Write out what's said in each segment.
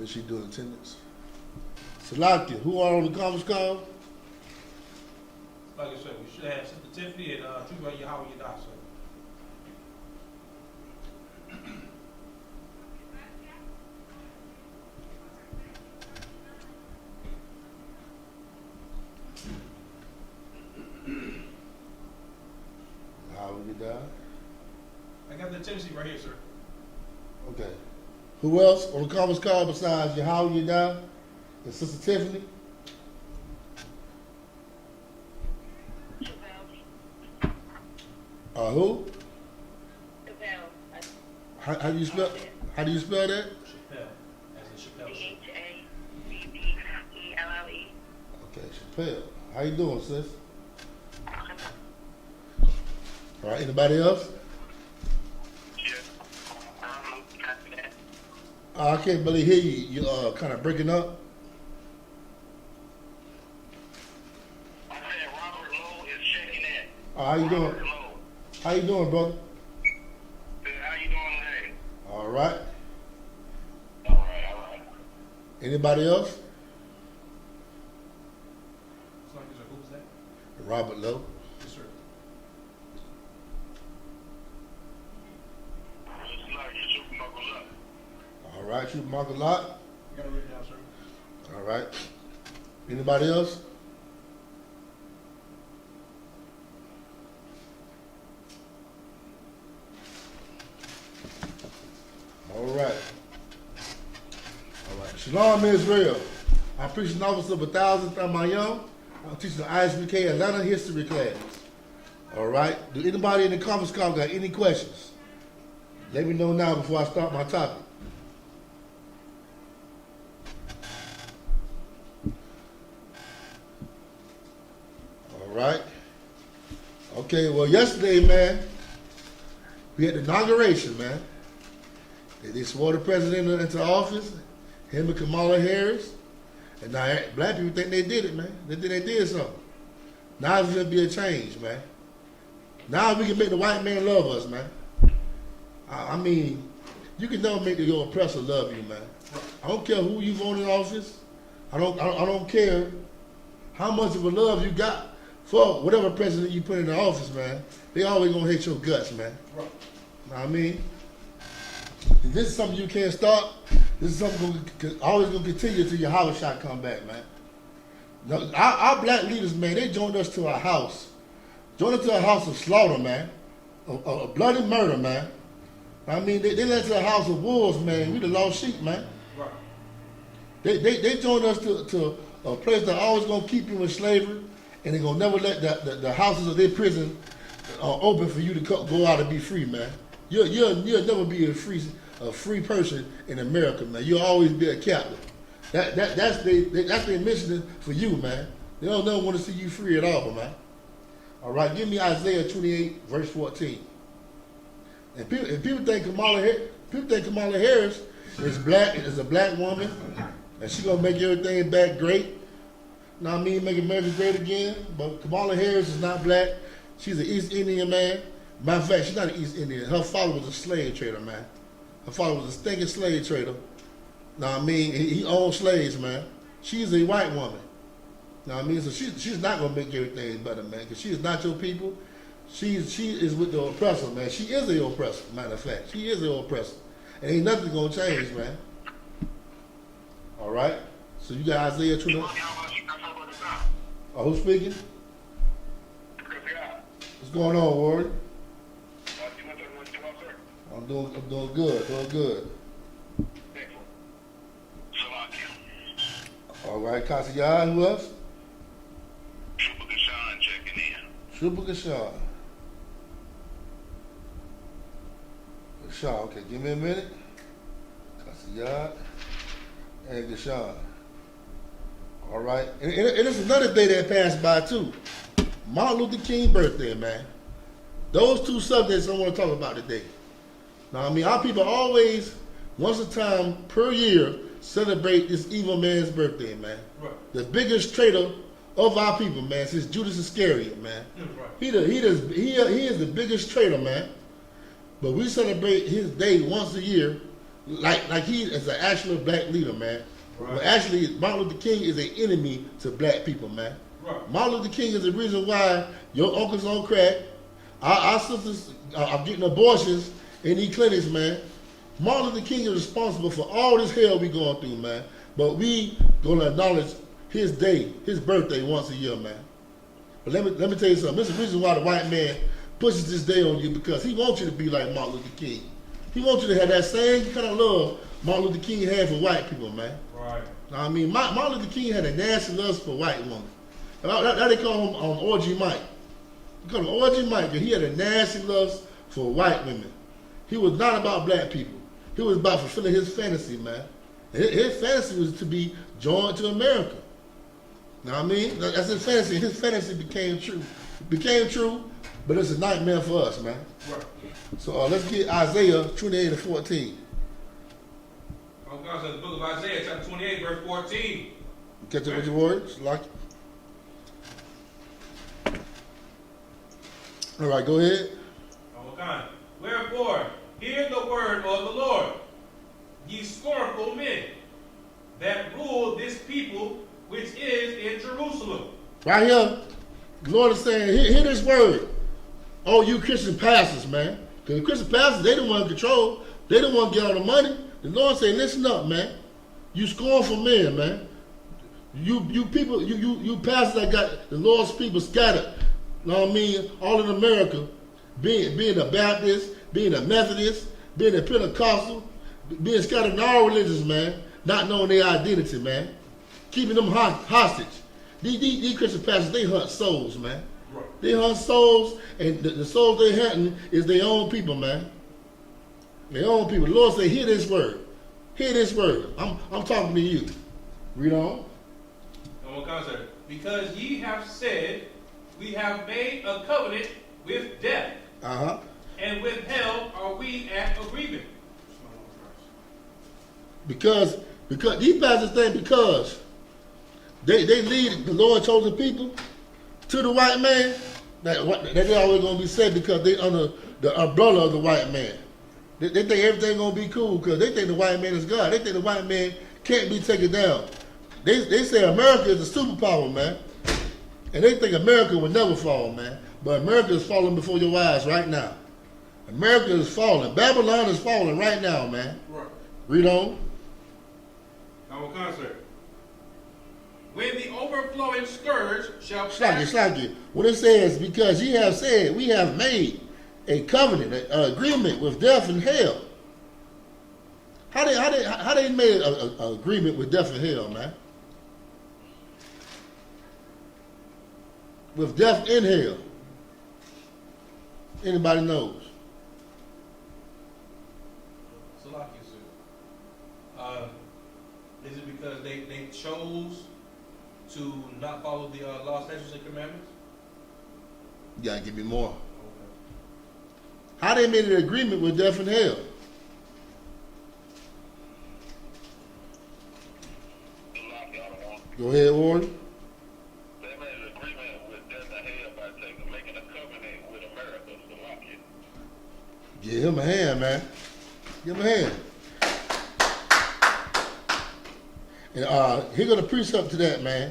Make sure you do attendance. Salakia, who are on the conference call? Like I said, we should have Sister Tiffany and Trooper Yahanna, sir. How will you die? I got the Tennessee right here, sir. Okay. Who else on the conference call besides Yahanna Yadai and Sister Tiffany? Who? How do you spell? How do you spell that? Chappelle, as in Chappelle. Chappelle. Okay, Chappelle. How you doing, sis? All right. Anybody else? I can't really hear you. You kind of breaking up. I said Robert Lowe is checking in. How you doing? Robert Lowe. How you doing, brother? Good. How you doing today? All right. All right. Anybody else? It's like, sir, who was that? Robert Lowe. Yes, sir. It's like you should buckle up. All right. You mark a lot. You got it written down, sir. All right. Anybody else? All right. All right. Shalom, Israel. I'm preaching officer of 1,000 from my young. I'm teaching the I.S.U.P.K. Atlanta history class. All right. Do anybody in the conference call got any questions? Let me know now before I start my topic. All right. Okay, well, yesterday, man, we had the inauguration, man. They swore the president into office, him and Kamala Harris. And now black people think they did it, man. They think they did something. Now there's going to be a change, man. Now we can make the white man love us, man. I mean, you can never make your oppressor love you, man. I don't care who you vote in office. I don't care how much of a love you got for whatever president you put in the office, man. They always gonna hate your guts, man. Right. Know what I mean? If this is something you can't stop. This is something always gonna continue until your house shot come back, man. Now, our black leaders, man, they joined us to our house. Joined us to a house of slaughter, man. A bloody murder, man. I mean, they led us to a house of wolves, man. We the lost sheep, man. Right. They joined us to a place that always gonna keep you in slavery, and they're gonna never let the houses of their prison open for you to go out and be free, man. You'll never be a free person in America, man. You'll always be a captive. That's their mission for you, man. They don't never want to see you free at all, man. All right, give me Isaiah 28, verse 14. And people think Kamala Harris is black, is a black woman, and she's gonna make everything back great. Know what I mean? Make America great again. But Kamala Harris is not black. She's an East Indian man. Matter of fact, she's not an East Indian. Her father was a slave trader, man. Her father was a stinking slave trader. Know what I mean? He owned slaves, man. She's a white woman. Know what I mean? So she's not gonna make everything better, man, because she is not your people. She is with the oppressor, man. She is the oppressor, matter of fact. She is the oppressor. And ain't nothing gonna change, man. All right? So you got Isaiah 20. Who's speaking? What's going on, Ward? I'm doing good, doing good. All right, Kasiyah, who else? Trooper Gashan checking in. Trooper Gashan. Gashan, okay, give me a minute. Kasiyah and Gashan. All right, and it's another day that passed by too. Martin Luther King birthday, man. Those two subjects I want to talk about today. Now, I mean, our people always, once a time per year, celebrate this evil man's birthday, man. Right. The biggest traitor of our people, man, since Judas Iscariot, man. Right. He is the biggest traitor, man. But we celebrate his day once a year like he is an actual black leader, man. Right. Well, actually, Martin Luther King is an enemy to black people, man. Right. Martin Luther King is the reason why your uncle's on crack, our sisters are getting abortions in these clinics, man. Martin Luther King is responsible for all this hell we going through, man. But we gonna acknowledge his day, his birthday once a year, man. But let me tell you something. This is the reason why the white man pushes this day on you, because he wants you to be like Martin Luther King. He wants you to have that same kind of love Martin Luther King had for white people, man. Right. I mean, Martin Luther King had a nasty lust for white women. That they call him Orgy Mike. They call him Orgy Mike, and he had a nasty lust for white women. He was not about black people. He was about fulfilling his fantasy, man. His fantasy was to be joined to America. Know what I mean? That's his fantasy. His fantasy became true. It became true, but it's a nightmare for us, man. Right. So let's get Isaiah 28 and 14. Oh, God says the book of Isaiah, chapter 28, verse 14. Catch up with your words, like. All right, go ahead. Oh, God. Wherefore, hear the word of the Lord, ye scornful men, that rule this people which is in Jerusalem. Right here, the Lord is saying, hear this word. Oh, you Christian pastors, man. Because the Christian pastors, they don't want to control. They don't want to get all the money. The Lord say, listen up, man. You scornful men, man. You people, you pastors that got the Lord's people scattered. You know what I mean? All in America, being a Baptist, being a Methodist, being a Pentecostal, being scattered in all religions, man. Not knowing their identity, man. Keeping them hostage. These Christian pastors, they hunt souls, man. Right. They hunt souls, and the souls they hunting is their own people, man. Their own people. The Lord say, hear this word. Hear this word. I'm talking to you. Read on. Oh, God says, because ye have said, we have made a covenant with death, and with hell are we at agreement. Because these pastors think because they lead the Lord chosen people to the white man, that they always gonna be said because they under the umbrella of the white man. They think everything gonna be cool because they think the white man is God. They think the white man can't be taken down. They say America is a superpower, man. And they think America will never fall, man. But America is falling before your eyes right now. America is falling. Babylon is falling right now, man. Right. Read on. Our concert. When the overflowing scourge shall Slack you. When it says, because ye have said, we have made a covenant, an agreement with death and hell. How they made an agreement with death and hell, man? With death and hell. Anybody knows? Is it because they chose to not follow the law, statutes, and commandments? You gotta give me more. Okay. How they made an agreement with death and hell? Go ahead, Warren. They made an agreement with death and hell by making a covenant with America, Slovakia. Give him a hand, man. Give him a hand. And here go the precept to that, man.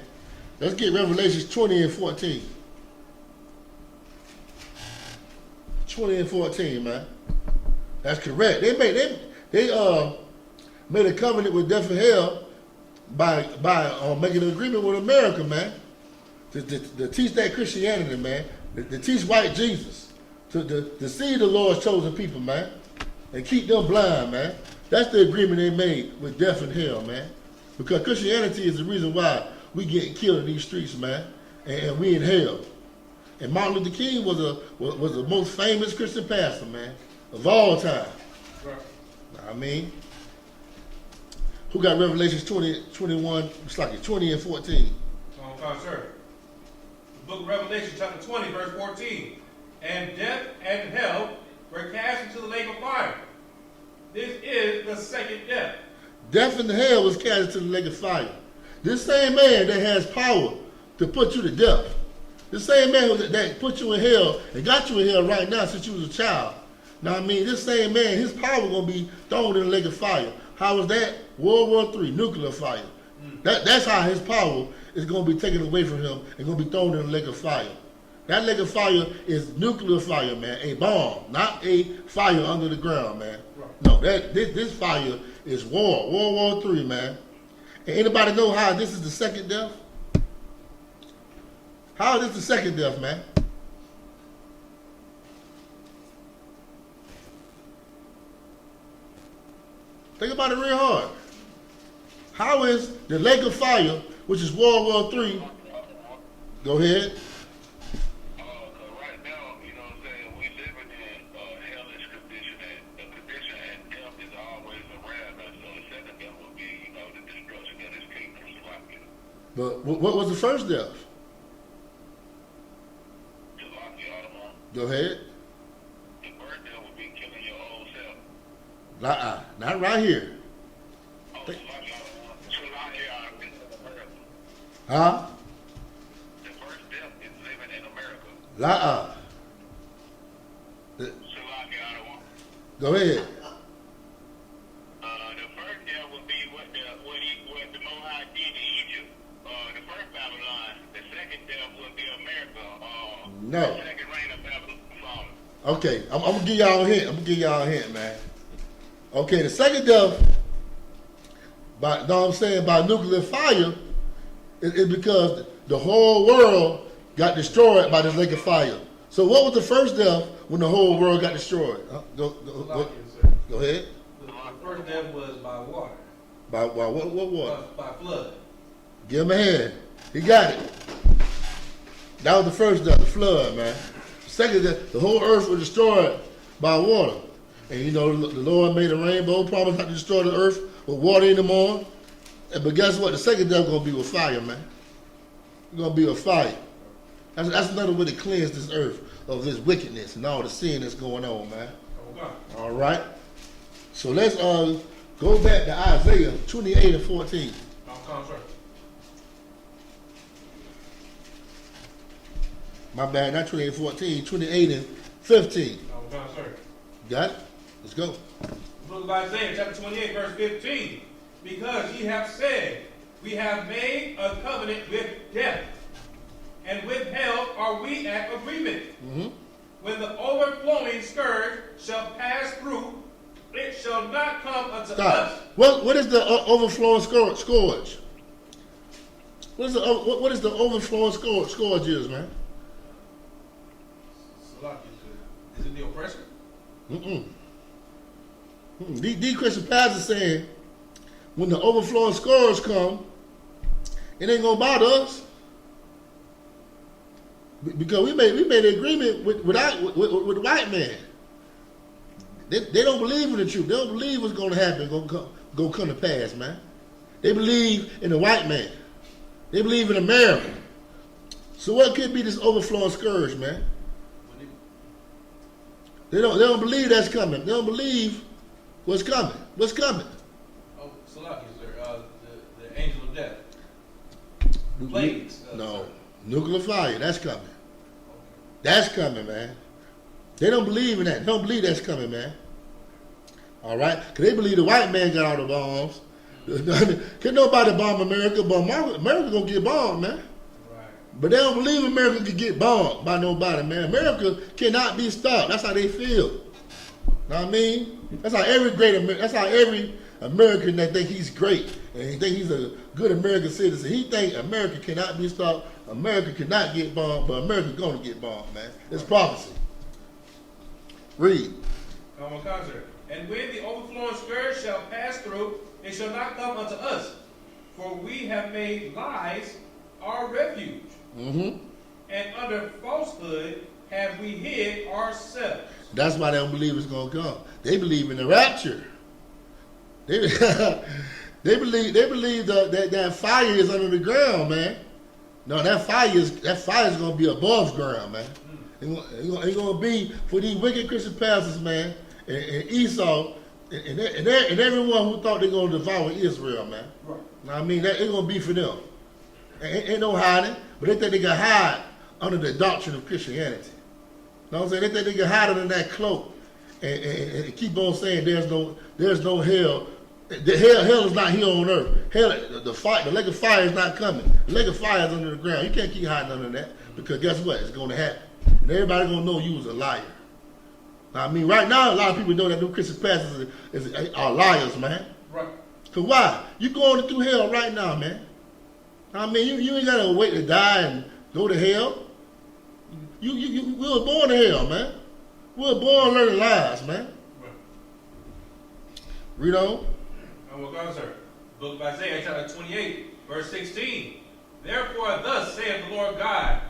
Let's get Revelations 20 and 14. 20 and 14, man. That's correct. They made a covenant with death and hell by making an agreement with America, man. To teach that Christianity, man. To teach white Jesus. To see the Lord's chosen people, man. And keep them blind, man. That's the agreement they made with death and hell, man. Because Christianity is the reason why we getting killed in these streets, man, and we in hell. And Martin Luther King was the most famous Christian pastor, man, of all time. Right. I mean, who got Revelations 20 and 14? Oh, sir. The book of Revelation, chapter 20, verse 14. And death and hell were cast into the lake of fire. This is the second death. Death and hell was cast into the lake of fire. This same man that has power to put you to death, the same man that put you in hell and got you in hell right now since you was a child, Now I mean, this same man, his power gonna be thrown in the lake of fire. How is that? World War III, nuclear fire. That's how his power is gonna be taken away from him and gonna be thrown in the lake of fire. That lake of fire is nuclear fire, man. A bomb, not a fire under the ground, man. No, this fire is war. World War III, man. And anybody know how this is the second death? How is this the second death, man? Think about it real hard. How is the lake of fire, which is World War III? Go ahead. Right now, you know what I'm saying, we living in hellish condition, and the condition and death is always around us. So the second death will be, you know, the destruction of this kingdom. But what was the first death? Go ahead. The first death will be killing your old self. Not right here. Huh? The first death is living in America. Go ahead. The first death will be what the Mohawk did to Egypt. The first Babylon. The second death will be America. No. The second reign of Babylon. Okay, I'm gonna give y'all a hint. Man. Okay, the second death, by nuclear fire, is because the whole world got destroyed by this lake of fire. So what was the first death when the whole world got destroyed? Go ahead. The first death was by water. By what water? By flood. Give him a hand. He got it. That was the first death, the flood, man. Second death, the whole earth was destroyed by water. And you know, the Lord made a rainbow, promised not to destroy the earth with water anymore. But guess what? The second death gonna be with fire, man. It's gonna be with fire. That's another way to cleanse this earth of this wickedness and all the sin that's going on, man. Okay. All right. So let's go back to Isaiah 28 and 14. I'm concerned. My bad, not 28 and 14, 28 and 15. I'm concerned. Got it? Let's go. Book of Isaiah, chapter 28, verse 15. Because ye have said, we have made a covenant with death, and with hell are we at agreement. Mm-hmm. When the overflowing scourge shall pass through, it shall not come unto us. What is the overflowing scourge? What is the overflowing scourge is, man? Is it the oppressor? These Christian pastors saying when the overflowing scourge come, it ain't gonna bother us because we made an agreement with the white man. They don't believe in the truth. They don't believe what's gonna happen, gonna come to pass, man. They believe in the white man. They believe in America. So what could be this overflowing scourge, man? They don't believe that's coming. They don't believe what's coming. What's coming? Oh, Salaki, sir. The angel of death. Plagues. No. Nuclear fire. That's coming. That's coming, man. They don't believe in that. They don't believe that's coming, man. All right? Because they believe the white man got all the bombs. Can nobody bomb America? But America going to get bombed, man. But they don't believe America can get bombed by nobody, man. America cannot be stopped. That's how they feel. Know what I mean? That's how every American that think he's great and he think he's a good American citizen. He think America cannot be stopped. America cannot get bombed, but America's gonna get bombed, man. It's prophecy. Read. Come on, concert. And when the overflowing scourge shall pass through, it shall not come unto us, for we have made lies our refuge. Mm-hmm. And under falsehood have we hid ourselves. That's why they don't believe it's gonna come. They believe in the rapture. They believe that fire is under the ground, man. No, that fire is gonna be above ground, man. It's gonna be for these wicked Christian pastors, man, and Esau, and everyone who thought they're gonna devour Israel, man. Right. I mean, it's gonna be for them. Ain't no hiding, but they think they can hide under the doctrine of Christianity. You know what I'm saying? They think they can hide under that cloak and keep on saying there's no hell. The hell is not here on earth. Hell, the lake of fire is not coming. The lake of fire is under the ground. You can't keep hiding under that, because guess what? It's going to happen. And everybody going to know you was a liar. Now, I mean, right now, a lot of people know that new Christian pastors are liars, man. Right. Cause why? You going through hell right now, man. I mean, you ain't gotta wait to die and go to hell. We were born to hell, man. We were born learning lies, man. Right. Read on. And we'll go, sir. Book of Isaiah, chapter 28, verse 16. Therefore, thus saith the Lord God,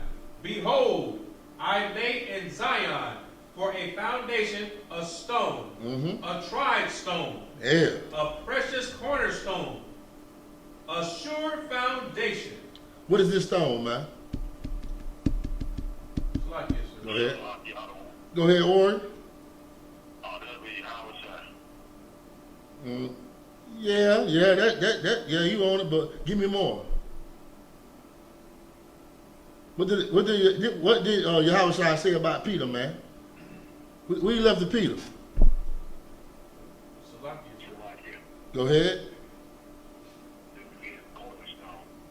behold, I lay in Zion for a foundation a stone, a tried stone, a precious cornerstone, a sure foundation. What is this stone, man? It's like this, sir. Go ahead. Go ahead, Ori. Yeah, yeah, you own it, but give me more. What did Yahanna say about Peter, man? Where you left the Peter? Go ahead.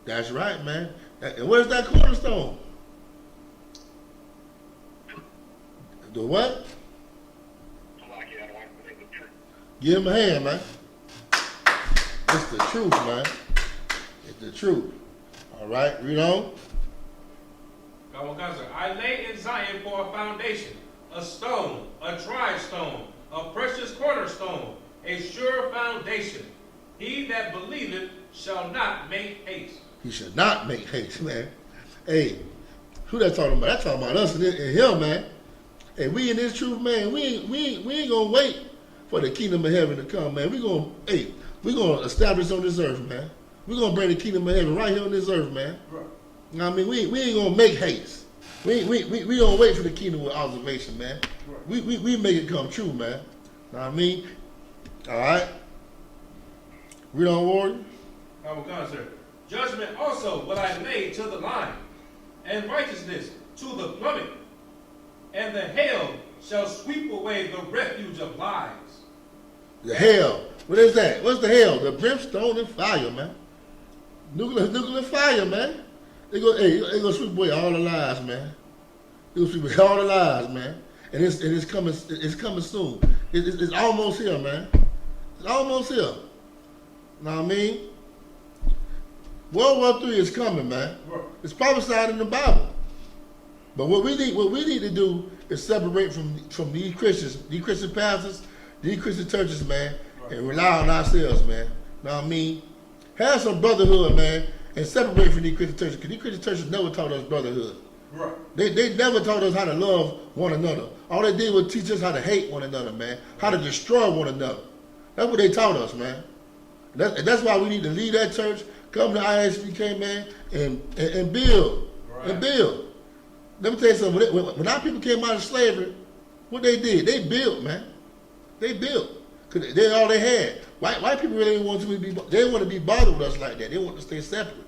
That's right, man. And where's that cornerstone? The what? Give him a hand, man. It's the truth, man. It's the truth. All right, read on. I lay in Zion for a foundation, a stone, a tried stone, a precious cornerstone, a sure foundation. He that believeth shall not make haste. He shall not make haste, man. Hey, who that talking about? That's talking about us and him, man. Hey, we in this truth, man. We ain't gonna wait for the kingdom of heaven to come, man. We gonna establish on this earth, man. We gonna bring the kingdom of heaven right here on this earth, man. Right. You know what I mean? We ain't gonna make haste. We gonna wait for the kingdom with observation, man. Right. We make it come true, man. You know what I mean? All right. Read on, Warden. I will come, sir. Judgment also will I lay to the line, and righteousness to the plummet, and the hail shall sweep away the refuge of lies. The hell. What is that? What's the hell? The brimstone and fire, man. Nuclear fire, man. They gonna sweep away all the lies, man. They gonna sweep away all the lies, man. And it's coming soon. It's almost here, man. It's almost here. Know what I mean? World War III is coming, man. It's prophesied in the Bible. But what we need to do is separate from these Christian pastors, these Christian churches, man, and rely on ourselves, man. Know what I mean? Have some brotherhood, man, and separate from these Christian churches, because these Christian churches never taught us brotherhood. Right. They never taught us how to love one another. All they did was teach us how to hate one another, man, how to destroy one another. That's what they taught us, man. That's why we need to leave that church, come to I.S.U.P.K, man, and build. Right. And build. Let me tell you something. When our people came out of slavery, what they did, they built, man. They built. Because they all they had. White people really didn't want to be, they didn't want to be bothered with us like that. They wanted to stay separate.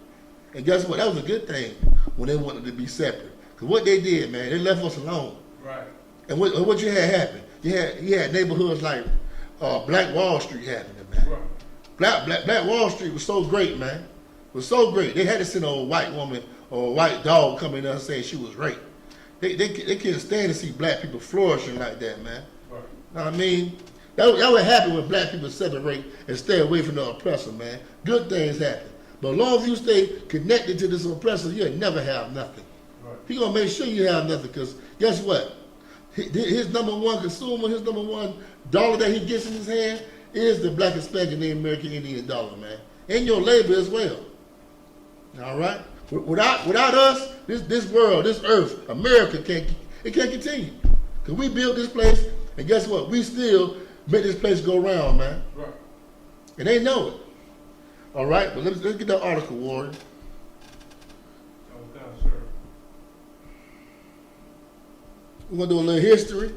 And guess what? That was a good thing when they wanted to be separate. Because what they did, man, they left us alone. Right. And what you had happen? You had neighborhoods like Black Wall Street happening, man. Right. Black Wall Street was so great, man. It was so great. They had to send a white woman or a white dog come in there and say she was raped. They couldn't stand to see black people flourishing like that, man. Right. Know what I mean? That would happen when black people separate and stay away from the oppressor, man. Good things happen. But as long as you stay connected to this oppressor, you'll never have nothing. Right. He's going to make sure you have nothing, because guess what? His number one consumer, his number one dollar that he gets in his hand is the black Hispanic and American Indian dollar, man. And your labor as well. All right? Without us, this world, this earth, America can't continue. Because we built this place, and guess what? We still make this place go round, man. Right. And they know it. All right? But let's get that article, Warren. Okay, sir. We're going to do a little history.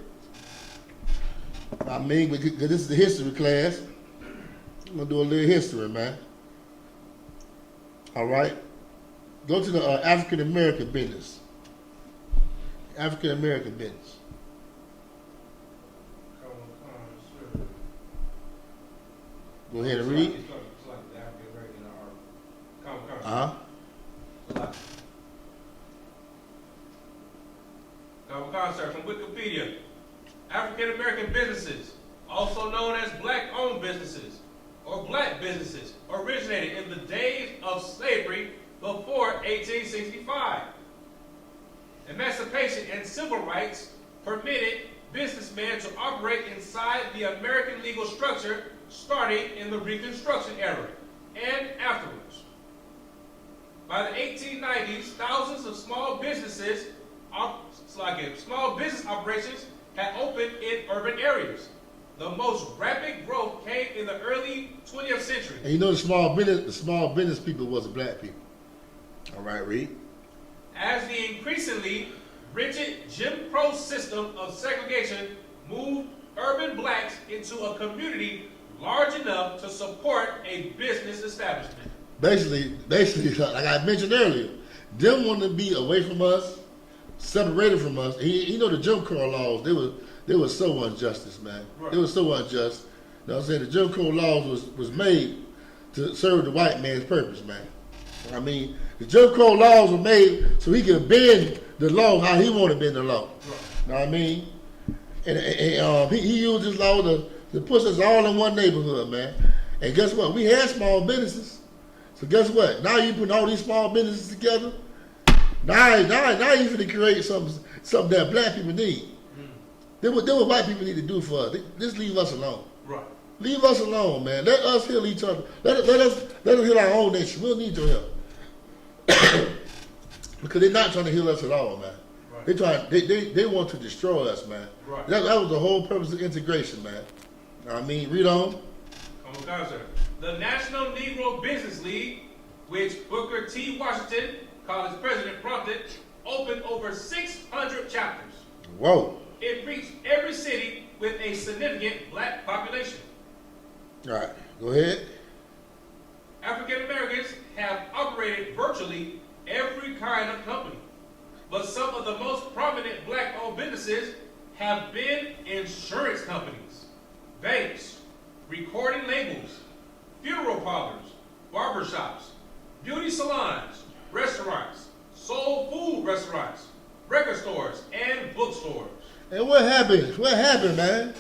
I mean, because this is the history class. We're going to do a little history, man. All right? Go to the African American business. African American business. Go ahead and read. It's like the African American or common currency. Uh-huh. Common concept from Wikipedia. African American businesses, also known as black-owned businesses or black businesses, originated in the days of slavery before 1865. Emancipation and civil rights permitted businessmen to operate inside the American legal structure starting in the Reconstruction era and afterwards. By the 1890s, thousands of small business operations had opened in urban areas. The most rapid growth came in the early 20th century. And you know the small business people was the black people. All right, read. As the increasingly rigid Jim Crow system of segregation moved urban blacks into a community large enough to support a business establishment. Basically, like I mentioned earlier, them wanting to be away from us, separated from us. You know the Jim Crow laws, they were so unjust, man. Right. They were so unjust. You know what I'm saying? The Jim Crow laws was made to serve the white man's purpose, man. I mean, the Jim Crow laws were made so he could bend the law how he wanted to bend the law. Right. You know what I mean? And he used this law to push us all in one neighborhood, man. And guess what? We had small businesses. So guess what? Now you putting all these small businesses together. Now you finna create something that black people need. Then what white people need to do for us. Just leave us alone. Right. Leave us alone, man. Let us heal each other. Let us heal our own nation. We don't need your help. Because they're not trying to heal us at all, man. Right. They want to destroy us, man. Right. That was the whole purpose of integration, man. I mean, read on. Common concept. The National Negro Business League, which Booker T. Washington, college president, prompted, opened over 600 chapters. Whoa. It reached every city with a significant black population. All right, go ahead. African Americans have operated virtually every kind of company, but some of the most prominent black-owned businesses have been insurance companies, banks, recording labels, funeral parlors, barbershops, beauty salons, restaurants, soul food restaurants, record stores, and bookstores. And what happened? What happened, man?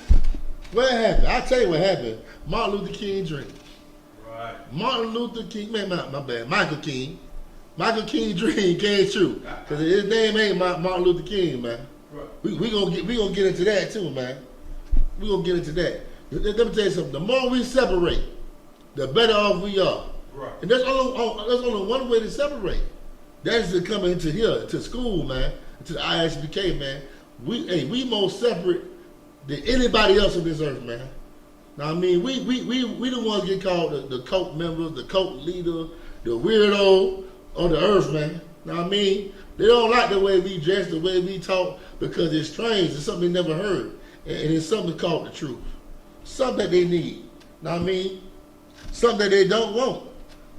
What happened? I'll tell you what happened. Martin Luther King dream. Right. Martin Luther King, man, my bad. Michael King. Michael King dream came true. Because his name ain't Martin Luther King, man. Right. We gonna get into that too, man. We gonna get into that. Let me tell you something. The more we separate, the better off we are. Right. And there's only one way to separate. That is to come into here, to school, man, to the I.S.U.P.K, man. We more separate than anybody else on this earth, man. Now, I mean, we the ones get called the cult members, the cult leader, the weirdo on the earth, man. Now, I mean, they don't like the way we dress, the way we talk, because it's strange. It's something they never heard. And it's something called the truth. Something that they need. Now, I mean, something that they don't want.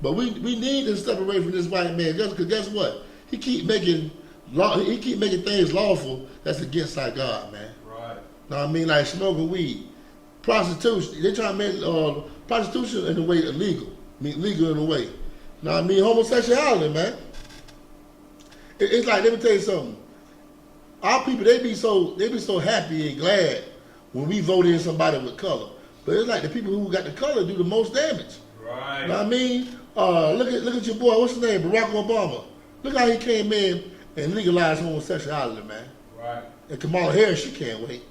But we need to step away from this white man. Because guess what? He keep making things lawful that's against our God, man. Right. Now, I mean, like smoking weed, prostitution. They try to make prostitution in a way illegal. I mean, legal in a way. Now, I mean, homosexuality, man. It's like, let me tell you something. Our people, they be so happy and glad when we vote in somebody with color. But it's like the people who got the color do the most damage. Right. Now, I mean, look at your boy, what's his name, Barack Obama. Look how he came in and legalized homosexuality, man. Right. And Kamala Harris, she can't wait.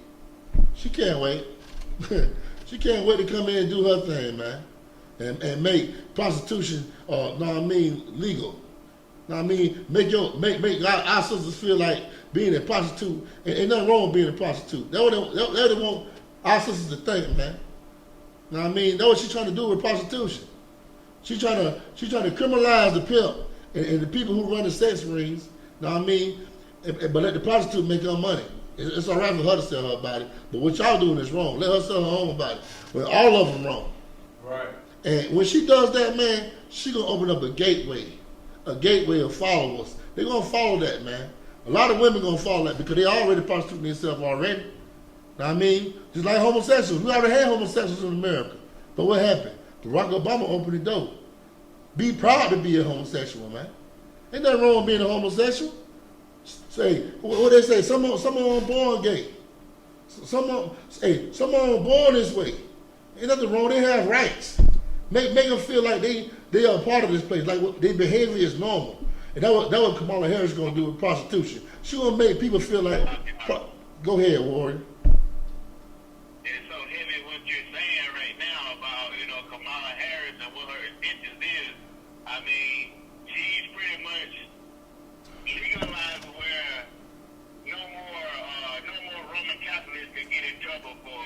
She can't wait. She can't wait to come in and do her thing, man. And make prostitution, legal. Now, I mean, make our sisters feel like being a prostitute, and nothing wrong with being a prostitute. That's what they want our sisters to think, man. Now, I mean, that's what she's trying to do with prostitution. She's trying to criminalize the pimp and the people who run the sex rings. Now, I mean, but let the prostitute make her money. It's all right for her to sell her body, but what y'all doing is wrong. Let her sell her own body. But all of them wrong. Right. And when she does that, man, she gonna open up a gateway of followers. They're gonna follow that, man. A lot of women gonna follow that because they already prostituting themselves already. Now, I mean, just like homosexuals. We already had homosexuals in America. But what happened? Barack Obama opened the door. Be proud to be a homosexual, man. Ain't nothing wrong with being a homosexual. Say, what they say, someone born gay. Someone born this way. Ain't nothing wrong, they have rights. Make them feel like they are a part of this place, like their behavior is normal. And that what Kamala Harris is going to do with prostitution. She going to make people feel like, go ahead, Warren. It's so heavy what you're saying right now about, Kamala Harris and what her intentions is. I mean, she's pretty much legalized where no more Roman Catholics can get in trouble for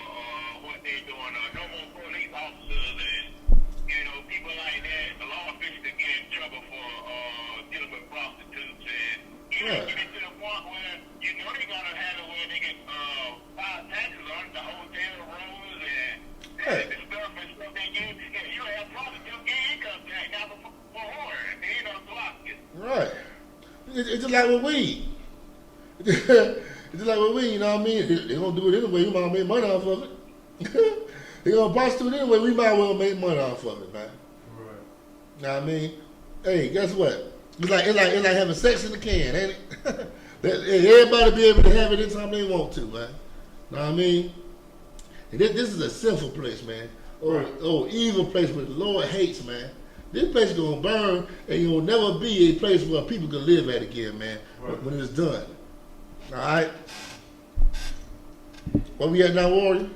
what they're doing. No more police officers and, people like that. The law officials can get in trouble for dealing with prostitutes. And even get to the point where, they're going to have it where they can file taxes on the hotel rooms and the stuff they give. You have prostitutes get income tax now for horror. Block it. Right. It's just like with weed. It's just like with weed, you know what I mean? They're going to do it anyway. We might make money off of it. They're going to prostitute anyway. We might well make money off of it, man. Right. You know what I mean? Hey, guess what? It's like having sex in the can, ain't it? Everybody be able to have it anytime they want to, man. Know what I mean? And this is a sinful place, man. Evil place where the Lord hates, man. This place is going to burn, and it will never be a place where people can live at again, man, when it's done. All right? Where we at now, Warrior?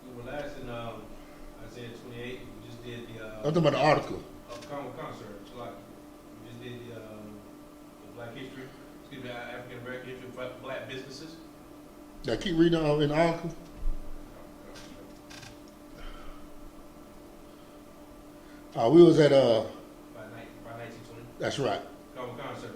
We were last in Isaiah 28. We just did the... I'm talking about the article. Concert. We just did the Black History, African American history for black businesses. Yeah, keep reading in the article. We was at by 1920. That's right. Concert.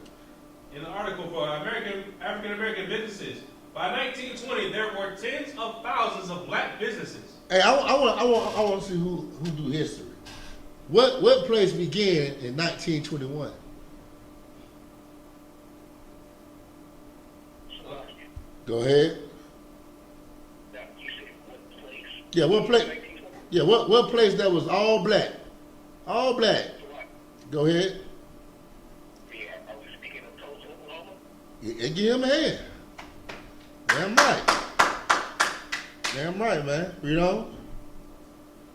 In the article for African American businesses, by 1920 there were tens of thousands of black businesses. Hey, I want to see who do history. What place began in 1921? Go ahead. You said what place? Yeah, what place? Yeah, what place that was all black? All black. Go ahead. Are we speaking of Tulsa, Oklahoma? Yeah, give him a hand. Damn right. Damn right, man. You know?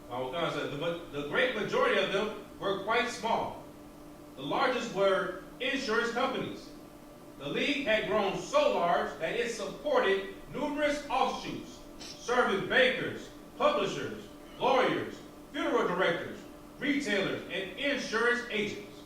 But the great majority of them were quite small. The largest were insurance companies. The league had grown so large that it supported numerous offshoots, serving bankers, publishers, lawyers, funeral directors, retailers, and insurance agents.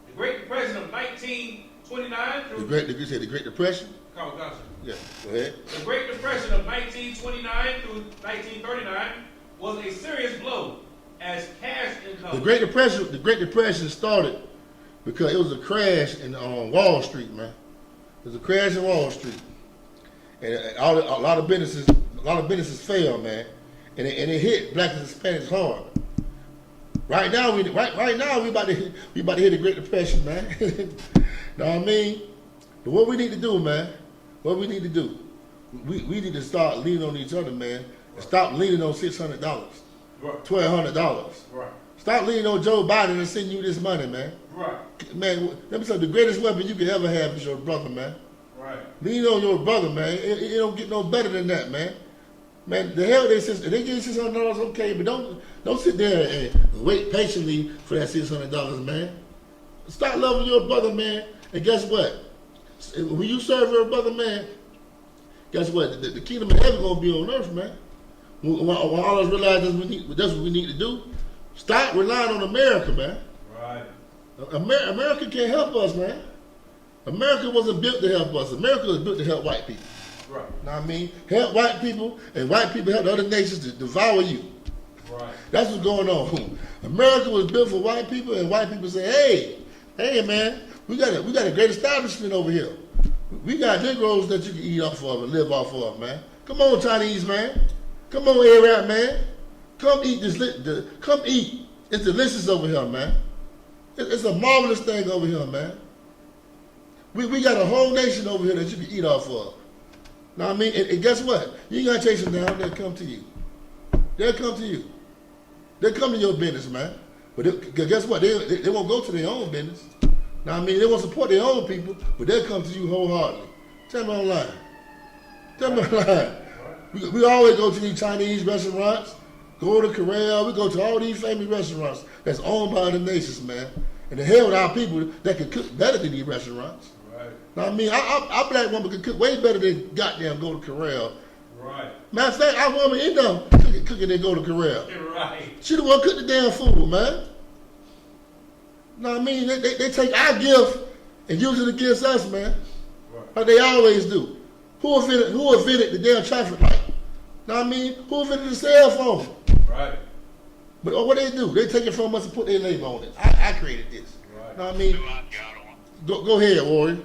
The Great Depression of 1929 through... You said the Great Depression? Yeah, go ahead. The Great Depression of 1929 through 1939 was a serious blow as cash income... The Great Depression started because it was a crash on Wall Street, man. It was a crash in Wall Street. And a lot of businesses failed, man. And it hit blacks and Hispanics hard. Right now we about to hit the Great Depression, man. Know what I mean? But what we need to do, man, we need to start leaning on each other, man, and stop leaning on $600, $1,200. Right. Stop leaning on Joe Biden and sending you this money, man. Right. Man, let me tell you, the greatest weapon you can ever have is your brother, man. Right. Lean on your brother, man. It don't get no better than that, man. Man, the hell they give you $600, okay, but don't sit there and wait patiently for that $600, man. Start loving your brother, man. And guess what? When you serve your brother, man, guess what? The kingdom of heaven gonna be on earth, man. When all of us realize that's what we need to do. Stop relying on America, man. Right. America can't help us, man. America wasn't built to help us. America was built to help white people. Right. Know what I mean? Help white people, and white people help the other nations to devour you. Right. That's what's going on. America was built for white people, and white people say, hey, man, we got a great establishment over here. We got Negroes that you can eat off of and live off of, man. Come on, Chinese man. Come on, Arab man. Come eat this. Come eat. It's delicious over here, man. It's a marvelous thing over here, man. We got a whole nation over here that you can eat off of. Know what I mean? And guess what? You ain't gotta chase them down. They'll come to you. They'll come to you. They'll come to your business, man. But guess what? They won't go to their own business. Now, I mean, they won't support their own people, but they'll come to you wholeheartedly. Tell me I'm lying. Tell me I'm lying. We always go to these Chinese restaurants, go to Korea, we go to all these famous restaurants that's owned by other nations, man. And the hell with our people that can cook better than these restaurants. Right. Now, I mean, our black woman can cook way better than goddamn go to Korea. Right. Matter of fact, our woman in there cooking than go to Korea. Right. She the one cook the damn food, man. Know what I mean? They take our gift and use it against us, man. Right. Like they always do. Who invented the damn traffic light? Know what I mean? Who invented the cell phone? Right. But what they do, they take it from us and put their label on it. I created this. Right. Know what I mean? So I got on. Go ahead, Warren.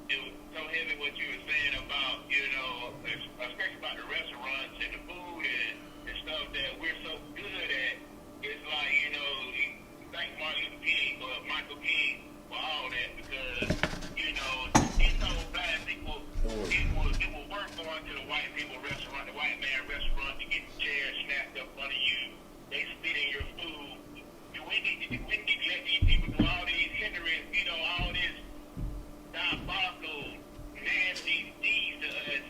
It was so heavy what you were saying about, especially about the restaurants and the food and stuff that we're so good at. It's like, thank Martin Luther King or Michael King for all that because, these old black people, it will work going to the white people restaurant, the white man restaurant to get the chair snapped up under you. They spit in your food. We need to let these people do all these hindrance, all this diabolical, nasty deeds to us,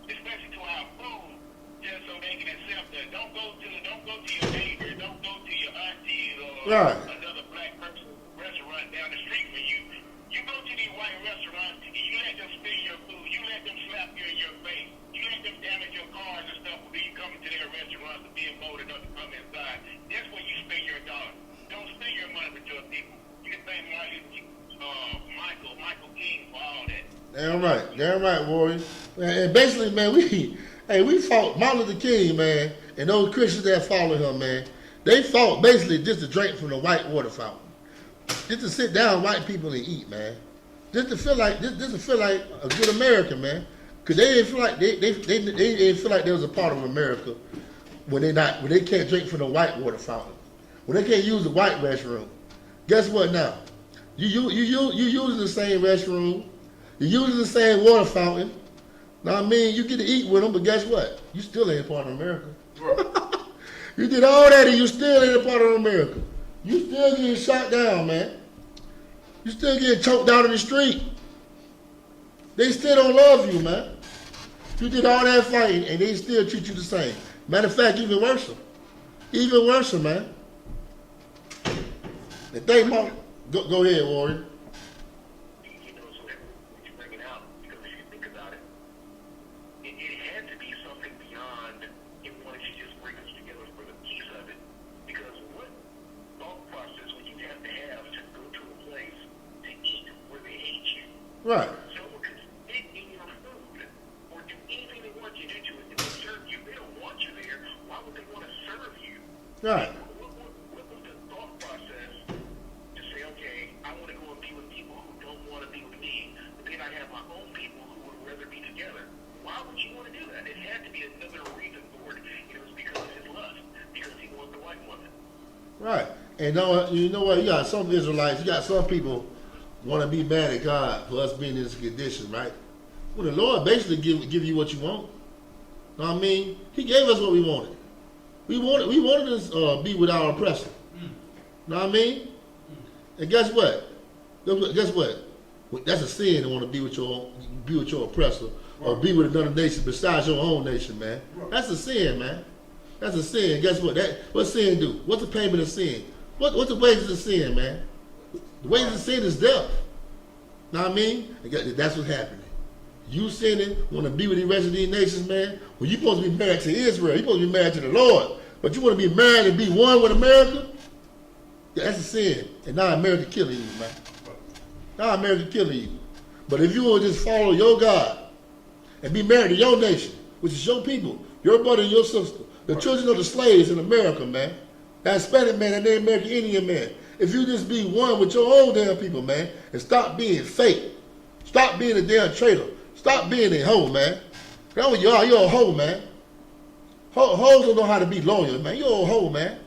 especially to our food, just so they can accept that. Don't go to your neighbor, don't go to your auntie or Right. another black person restaurant down the street from you. You go to these white restaurants and you let them spit in your food, you let them slap you in your face, you let them damage your cars and stuff when you come to their restaurants and being bold enough to come inside. That's when you spend your dollar. Don't spend your money with your people. You can thank Michael King for all that. Damn right, Warrior. And basically, man, we fought Martin Luther King, man, and those Christians that follow him, man. They fought basically just to drink from the white water fountain, just to sit down white people and eat, man. Just to feel like a good American, man. Cause they didn't feel like they didn't feel like they was a part of America when they can't drink from the white water fountain, when they can't use the white restroom. Guess what now? You using the same restroom, you using the same water fountain. Now I mean, you get to eat with them, but guess what? You still ain't a part of America. You did all that and you still ain't a part of America. You still getting shot down, man. You still getting choked out in the street. They still don't love you, man. You did all that fighting and they still treat you the same. Matter of fact, even worse. Even worse, man. The thing about, go ahead, Warren. So what you bring it out, because if you think about it, it had to be something beyond it wanted to just bring us together for the piece of it. Because what thought process would you have to go to a place to eat where they hate you? Right. Someone could spit in your food or do anything they want you to do and they serve you. They don't want you there. Why would they want to serve you? Right. What was the thought process to say, okay, I want to go and be with people who don't want to be with me, but then I have my own people who would rather be together? Why would you want to do that? It had to be another reason for it. It was because of his lust, because he wanted the white woman. Right. And you know what? You got some Israelites, you got some people want to be mad at God for us being in this condition, right? Well, the Lord basically give you what you want. Know what I mean? He gave us what we wanted. We wanted to be with our oppressor. Know what I mean? And guess what? Guess what? That's a sin to want to be with your oppressor or be with another nation besides your own nation, man. That's a sin, man. That's a sin. Guess what? What sin do? What's the payment of sin? What's the wages of sin, man? The wages of sin is death. Know what I mean? That's what's happening. You sinning, want to be with the rest of these nations, man. Well, you're supposed to be married to Israel. You're supposed to be married to the Lord. But you want to be married and be one with America? Yeah, that's a sin. And now America killing you, man. Now America killing you. But if you will just follow your God and be married to your nation, which is your people, your brother and your sister, the children of the slaves in America, man, that Hispanic man and the American Indian man, if you just be one with your own damn people, man, and stop being fake, stop being a damn traitor, stop being a hoe, man. That's what you are. You're a hoe, man. Hoes don't know how to be loyal, man. You're a hoe, man.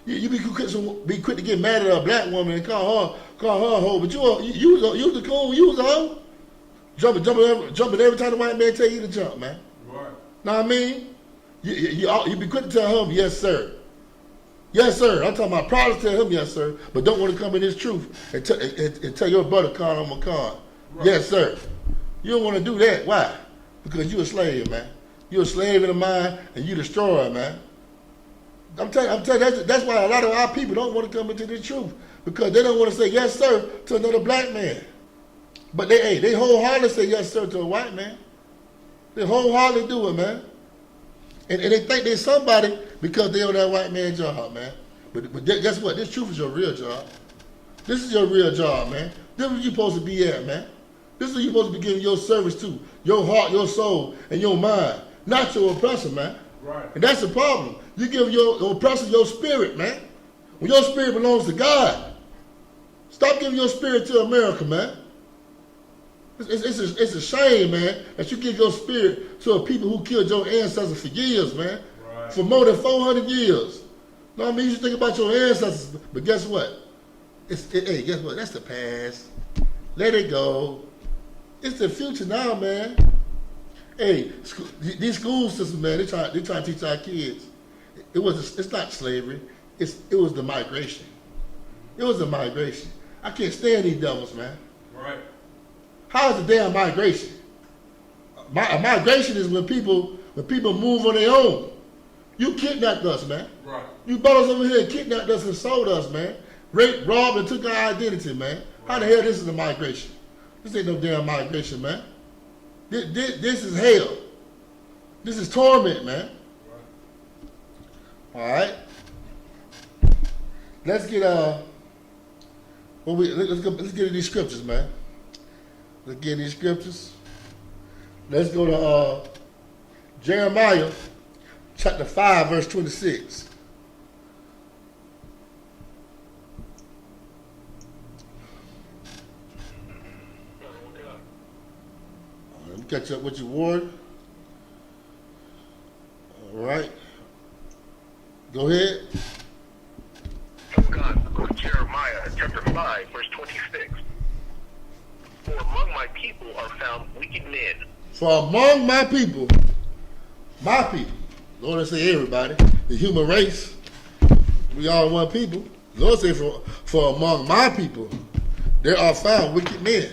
You be quick to get mad at a black woman and call her a hoe, but you was a coon, you was a hoe. Jumping every time the white man tell you to jump, man. Right. Know what I mean? You be quick to tell him, yes, sir. Yes, sir. I'm talking about proud to tell him, yes, sir, but don't want to come in his truth and tell your brother, con on my con. Right. Yes, sir. You don't want to do that. Why? Because you a slave, man. You a slave in the mind, and you destroyer, man. I'm telling you, that's why a lot of our people don't want to come into the truth, because they don't want to say yes, sir, to another black man. But they wholeheartedly say yes, sir, to a white man. They wholeheartedly do it, man. And they think they're somebody because they're on that white man's job, man. But guess what? This truth is your real job. This is your real job, man. This is where you're supposed to be at, man. This is where you're supposed to be giving your service to, your heart, your soul, and your mind, not your oppressor, man. Right. And that's the problem. You give your oppressor your spirit, man. When your spirit belongs to God, stop giving your spirit to America, man. It's a shame, man, that you give your spirit to a people who killed your ancestors for years, man. Right. For more than 400 years. Know what I mean? You should think about your ancestors, but guess what? Hey, guess what? That's the past. Let it go. It's the future now, man. Hey, these school systems, man, they try to teach our kids. It's not slavery. It was the migration. It was the migration. I can't stand these devils, man. Right. How is the damn migration? Migration is when people move on their own. You kidnapped us, man. Right. You brought us over here and kidnapped us and sold us, man. Raped, robbed, and took our identity, man. How the hell this is a migration? This ain't no damn migration, man. This is hell. This is torment, man. Right. All right. Let's get let's get in these scriptures, man. Let's get in these scriptures. Let's go to Jeremiah chapter 5, verse 26. Let me catch up with you, Ward. All right. Go ahead. God, go to Jeremiah chapter 5, verse 26. For among my people are found wicked men. For among my people, Lord, I say everybody, the human race, we all one people. Lord say for among my people, there are found wicked men.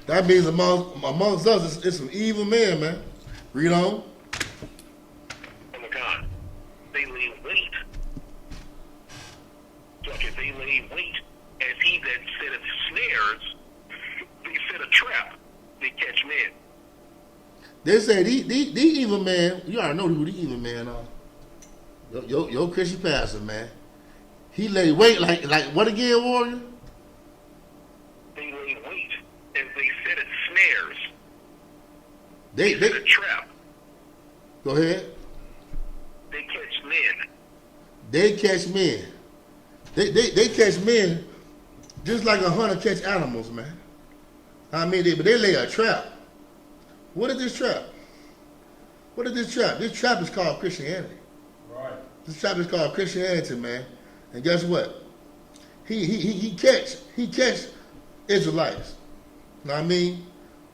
That means amongst us, it's some evil men, man. Read on. Oh my God. They lay wait. They lay wait. As he that setteth snares, they set a trap. They catch men. They say these evil men, you already know who the evil men are. Your Christian pastor, man. He lay wait like what again, warrior? They lay wait as they set it snares. They set a trap. Go ahead. They catch men. They catch men. They catch men just like a hunter catch animals, man. I mean, but they lay a trap. What is this trap? What is this trap? This trap is called Christianity. Right. This trap is called Christianity, man. And guess what? He catch Israelites. Know what I mean?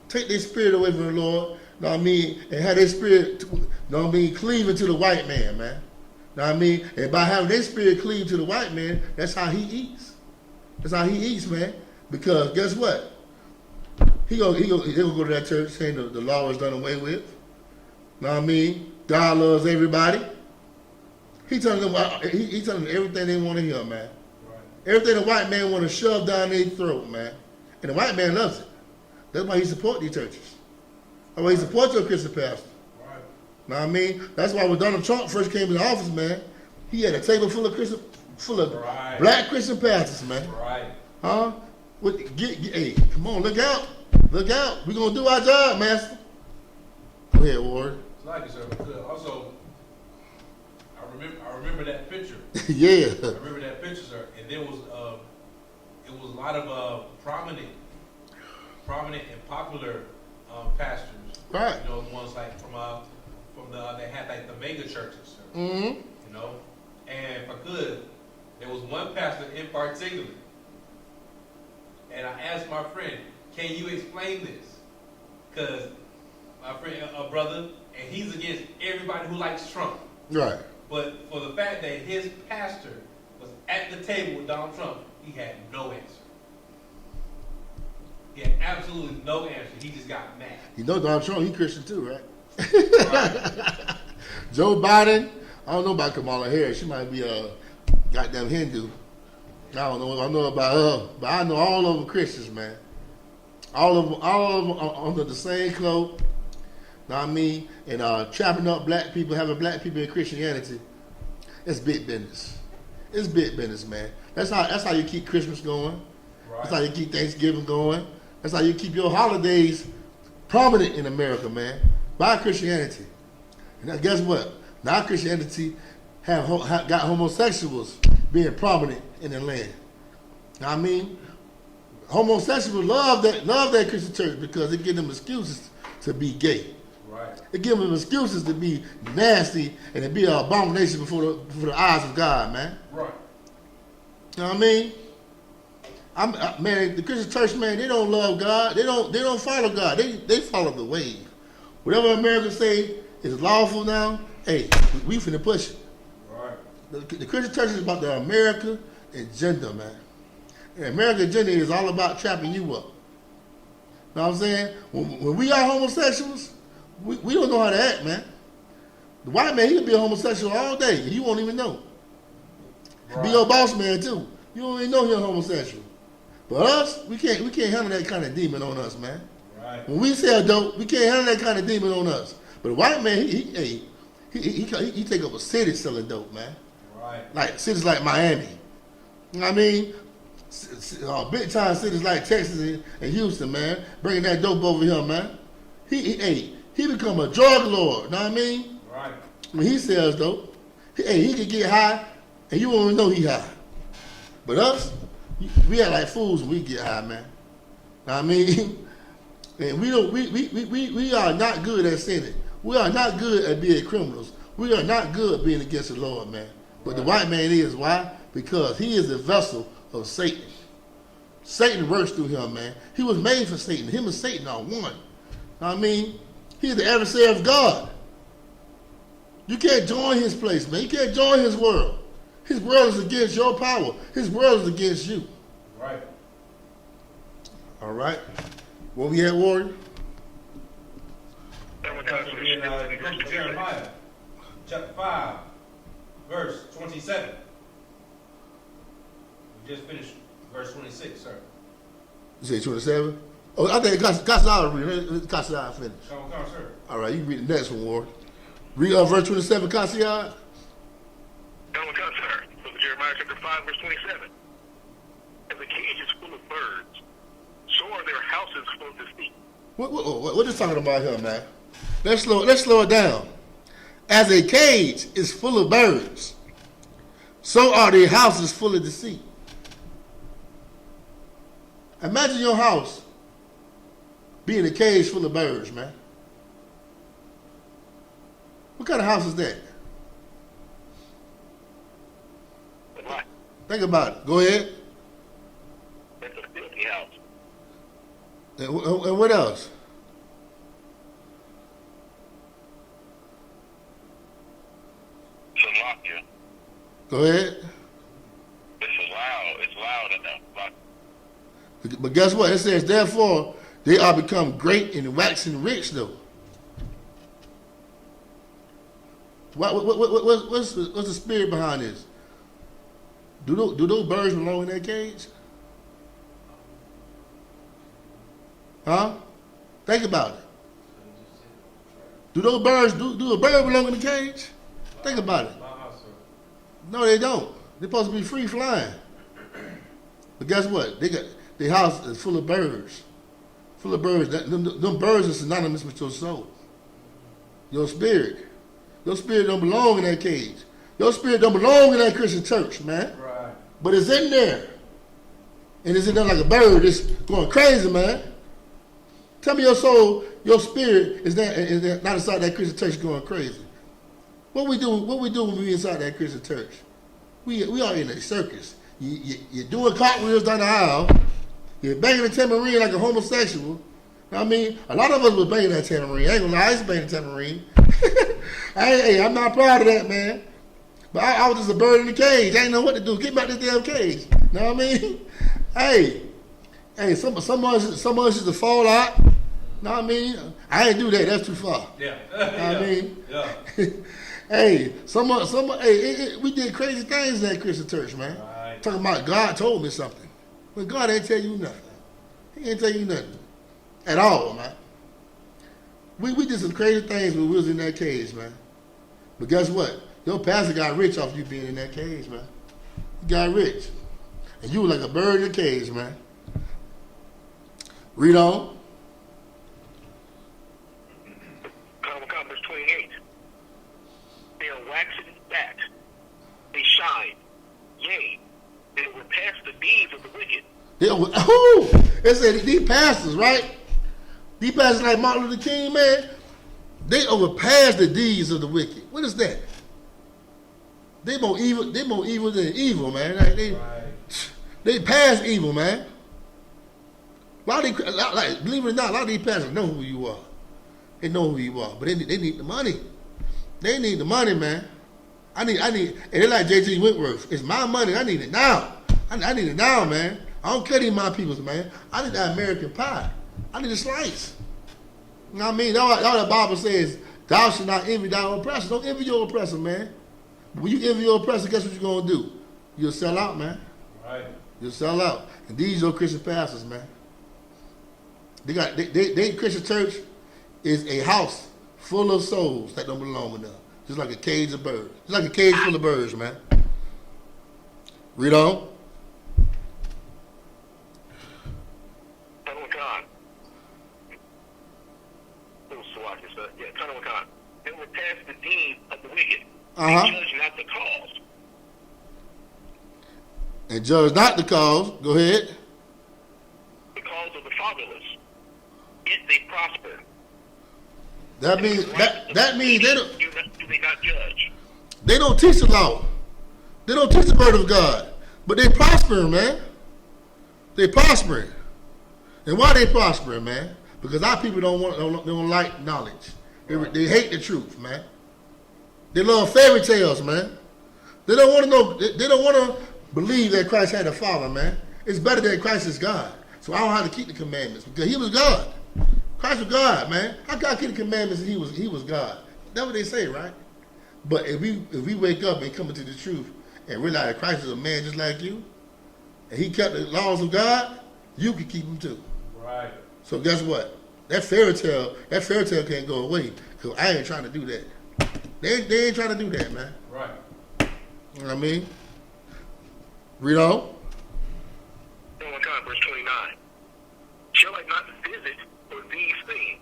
Take their spirit away from the Lord. Know what I mean? And have their spirit, know what I mean, cleaving to the white man, man. Know what I mean? And by having their spirit cleave to the white man, that's how he eats. That's how he eats, man. Because guess what? He'll go to that church saying the law is done away with. Know what I mean? God loves everybody. He telling them everything they want to hear, man. Right. Everything the white man want to shove down their throat, man. And the white man loves it. That's why he support these churches. That's why he supports your Christian pastor. Right. Know what I mean? That's why when Donald Trump first came into office, man, he had a table full of Right. black Christian pastors, man. Right. Huh? Hey, come on, look out. Look out. We're going to do our job, master. Go ahead, Ward. It's like it, sir. Good. Also, I remember that picture. Yeah. I remember that picture, sir. And there was it was a lot of prominent and popular pastors. Right. You know, the ones like from they had like the mega churches, sir. Mm-hmm. You know, and if I could, there was one pastor in particular, and I asked my friend, can you explain this? Because my friend, a brother, and he's against everybody who likes Trump. Right. But for the fact that his pastor was at the table with Donald Trump, he had no answer. He had absolutely no answer. He just got mad. You know Donald Trump, he Christian too, right? Right. Joe Biden, I don't know about Kamala Harris. She might be a goddamn Hindu. I don't know. I know about her, but I know all of them Christians, man. All of them under the same cloak. Know what I mean? And trapping up black people, having black people in Christianity. It's big business. It's big business, man. That's how you keep Christmas going. Right. That's how you keep Thanksgiving going. That's how you keep your holidays prominent in America, man. By Christianity. And now guess what? Now Christianity got homosexuals being prominent in the land. Know what I mean? Homosexuals love that Christian church because it gives them excuses to be gay. Right. It gives them excuses to be nasty and to be an abomination before the eyes of God, man. Right. You know what I mean? Man, the Christian church, man, they don't love God. They don't follow God. They follow the wave. Whatever America say is lawful now, hey, we finna push it. Right. The Christian church is about the America agenda, man. And America agenda is all about trapping you up. Know what I'm saying? When we are homosexuals, we don't know how to act, man. The white man, he can be a homosexual all day, and you won't even know. Right. Be your boss man too. You don't even know you're a homosexual. But us, we can't handle that kind of demon on us, man. Right. When we sell dope, we can't handle that kind of demon on us. But the white man, he take up a city selling dope, man. Right. Like cities like Miami. You know what I mean? Big time cities like Texas and Houston, man. Bringing that dope over here, man. He become a drug lord. Know what I mean? Right. When he sells dope, he can get high and you won't even know he high. But us, we act like fools when we get high, man. Know what I mean? And we are not good at sinning. We are not good at being criminals. We are not good being against the Lord, man. But the white man is. Why? Because he is a vessel of Satan. Satan works through him, man. He was made for Satan. Him and Satan are one. Know what I mean? He's the adversary of God. You can't join his place, man. You can't join his world. His world is against your power. His world is against you. Right. All right. Where we at, Warrior? We're in the book of Jeremiah, chapter 5, verse 27. We just finished verse 26, sir. You say 27? Oh, I think Kasada read. Kasada finish. Come on, sir. All right, you read the next one, Warrior. Read verse 27, Kasada. Come on, sir. Book of Jeremiah chapter 5, verse 27. And the cage is full of birds, so are their houses full of deceit. What is talking about here, man? Let's slow it down. As a cage is full of birds, so are their houses full of deceit. Imagine your house being a cage full of birds, man. What kind of house is that? What? Think about it. Go ahead. That's a filthy house. And what else? Salakia. Go ahead. It's loud. It's loud enough. But guess what? It says, therefore, they are become great and waxing rich, though. What's the spirit behind this? Do those birds belong in that cage? Huh? Think about it. Do those birds, do a bird belong in the cage? Think about it. No, they don't. They're supposed to be free flying. But guess what? Their house is full of birds. Full of birds. Them birds are synonymous with your soul. Your spirit. Your spirit don't belong in that cage. Your spirit don't belong in that Christian church, man. Right. But it's in there. And it's in there like a bird. It's going crazy, man. Tell me your soul, your spirit is not inside that Christian church going crazy. What we do when we inside that Christian church? We are in a circus. You're doing cartwheels down the aisle, Yeah, banging the tambourine like a homosexual. I mean, a lot of us was banging that tambourine. I ain't gonna lie, I used to bang the tambourine. I'm not proud of that, man. But I was just a bird in the cage. I ain't know what to do. Get me out this damn cage. You know what I mean? Hey, some us is to fall out. You know what I mean? I ain't do that. That's too far. Yeah. You know what I mean? Yeah. Hey, we did crazy things in that Christian church, man. Right. Talking about God told me something. But God ain't tell you nothing. He ain't tell you nothing. At all, man. We did some crazy things when we was in that cage, man. But guess what? Your pastor got rich off you being in that cage, man. He got rich. And you were like a bird in a cage, man. Read on. Verse 28. They are waxing back. They shine. Yea, they will pass the deeds of the wicked. It said these pastors, right? These pastors like Martin Luther King, man, they overpass the deeds of the wicked. What is that? They more evil than evil, man. They pass evil, man. Believe it or not, a lot of these pastors know who you are. They know who you are, but they need the money. They need the money, man. I need, and they're like J.T. Whitworth. It's my money. I need it now. I need it now, man. I don't care these my peoples, man. I need that American pie. I need a slice. You know what I mean? All the Bible says, thou shalt not envy thy oppressor. Don't envy your oppressor, man. When you envy your oppressor, guess what you're going to do? You'll sell out, man. Right. You'll sell out. And these are Christian pastors, man. They Christian church is a house full of souls that don't belong with them. Just like a cage of birds. Just like a cage full of birds, man. Read on. They will pass the deed of the wicked. Uh-huh. And judge not the cause. And judge not the cause. Go ahead. The cause of the fatherless. Yet they prosper. That means they don't. Do they not judge? They don't teach the law. They don't teach the word of God. But they prospering, man. They prospering. And why they prospering, man? Because our people don't like knowledge. They hate the truth, man. They love fairy tales, man. They don't want to know. They don't want to believe that Christ had a father, man. It's better that Christ is God. So I don't have to keep the commandments because he was God. Christ was God, man. How can I keep the commandments and he was God? That's what they say, right? But if we wake up and come into the truth and realize that Christ is a man just like you, and he kept the laws of God, you can keep them too. Right. So guess what? That fairy tale can't go away because I ain't trying to do that. They ain't trying to do that, man. Right. You know what I mean? Read on. Verse 29. Shall I not visit for these things,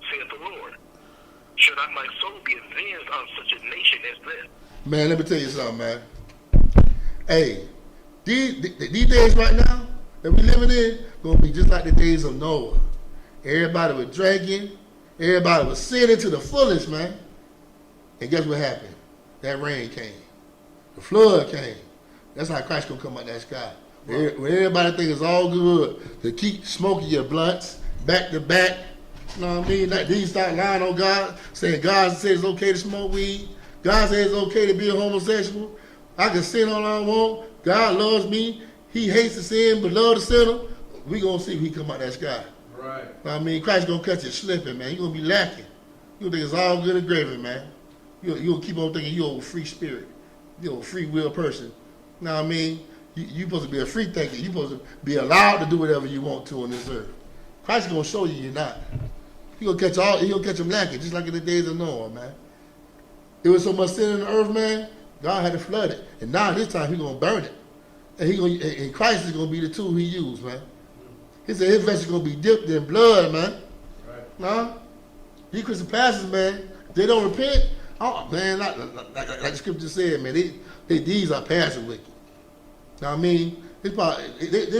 saith the Lord? Shall not my soul be avenged on such a nation as this? Man, let me tell you something, man. Hey, these days right now that we living in, gonna be just like the days of Noah. Everybody was drinking, everybody was sinning to the fullest, man. And guess what happened? That rain came. The flood came. That's how Christ gonna come out that sky. When everybody think it's all good to keep smoking your blunts back to back. You know what I mean? Like these start lying on God, saying God says it's okay to smoke weed. God says it's okay to be a homosexual. I can sin all I want. God loves me. He hates the sin but loves the sinner. We gonna see if he come out that sky. Right. You know what I mean? Christ gonna catch you slipping, man. You gonna be lacking. You gonna think it's all good and gravy, man. You gonna keep on thinking you're a free spirit. You're a free will person. You know what I mean? You supposed to be a free thinker. You supposed to be allowed to do whatever you want to on this earth. Christ gonna show you you're not. He gonna catch them lacking, just like in the days of Noah, man. There was so much sin in the earth, man. God had to flood it, and now this time he gonna burn it, and Christ is gonna be the tool he used, man. He said his flesh is gonna be dipped in blood, man. Right. Nah, these Christian pastors, man, if they don't repent. Oh man, like the scripture said, man, these are passing wicked. Now I mean, they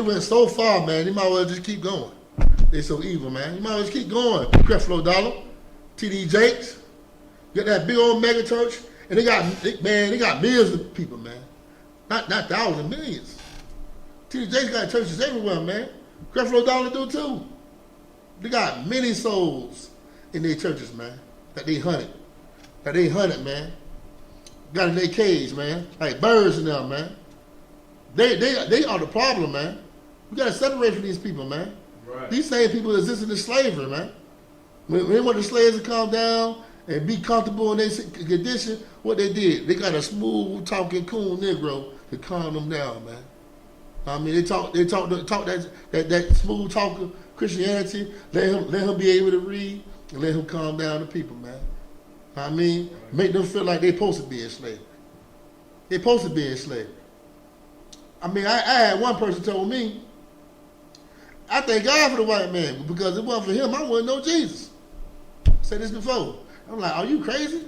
went so far, man. They might as well just keep going. They so evil, man. You might as well just keep going. Creflo Dollar, T.D. Jakes, got that big old mega church, and they got millions of people, man. Not thousands, millions. T.D. Jakes got churches everywhere, man. Creflo Dollar do too. They got many souls in their churches, man. That they hunted. Man. Got in their cage, man. Like birds in there, man. They are the problem, man. We gotta separate from these people, man. Right. These same people existed in slavery, man. When they want the slaves to calm down and be comfortable in their condition, what they did, they got a smooth talking coon Negro to calm them down, man. I mean, they talk that smooth talker Christianity. Let him be able to read and let him calm down the people, man. I mean, make them feel like they supposed to be enslaved. They supposed to be enslaved. I mean, I had one person told me, I thank God for the white man, because if it wasn't for him, I wouldn't know Jesus. I said this before. I'm like, are you crazy?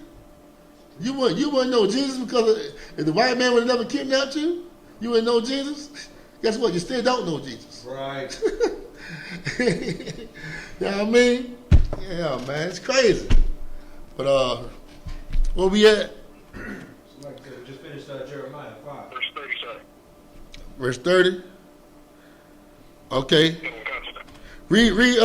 You wouldn't know Jesus because if the white man would have never kidnapped you, you wouldn't know Jesus? Guess what? You still don't know Jesus. Right. You know what I mean? Yeah, man, it's crazy. But where we at? Like I said, just finished Jeremiah 5. Verse 30, sir. Verse 30. Okay. Read read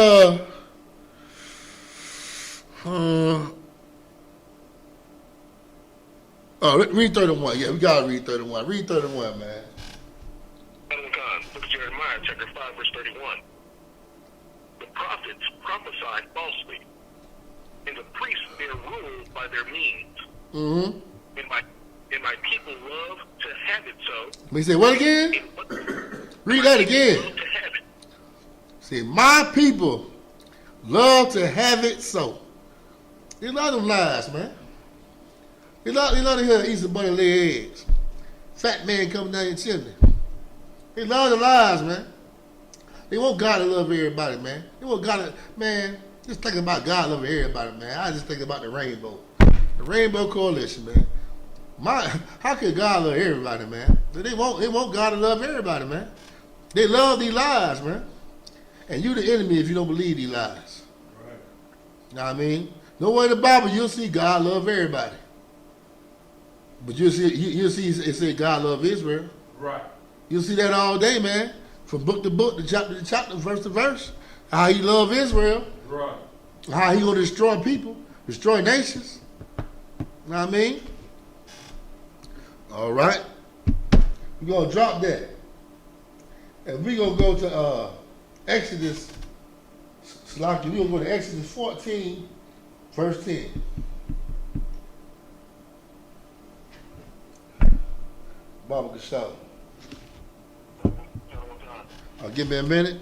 31. Yeah, we gotta read 31. Read 31, man. Book of Jeremiah, chapter 5, verse 31. The prophets prophesied falsely, and the priests bear rule by their means. Mm-hmm. And my people love to have it so. We say what again? Read that again. Love to have it. See, my people love to have it so. You love them lies, man. You love to hear Easter bunny lay eggs. Fat man coming down your chimney. They love the lies, man. They want God to love everybody, man. They want God to, man, just thinking about God loving everybody, man. I just think about the rainbow. The Rainbow Coalition, man. How could God love everybody, man? They want God to love everybody, man. They love these lies, man. And you the enemy if you don't believe these lies. Right. You know what I mean? Nowhere in the Bible you'll see God love everybody. But you'll see it say God love Israel. Right. You'll see that all day, man. From book to book, chapter to chapter, verse to verse. How he love Israel. Right. How he gonna destroy people, destroy nations. You know what I mean? All right. We're gonna drop that. And we're gonna go to Exodus. We're gonna go to Exodus 14, verse 10. Baba Gashal. Give me a minute.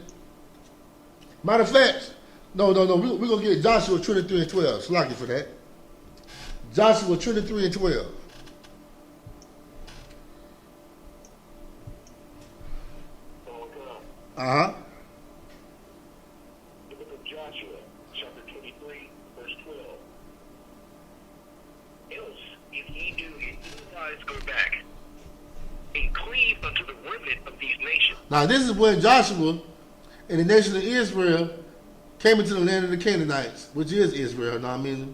Matter of fact, no. We're going to get Joshua 23 and 12. Slocky for that. Joshua 23 and 12. Uh-huh. The book of Joshua, chapter 23, verse 12. Else, if ye do in any wise go back, and cleave unto the remnant of these nations. Now, this is when Joshua and the nation of Israel came into the land of the Canaanites, which is Israel. Now, I mean,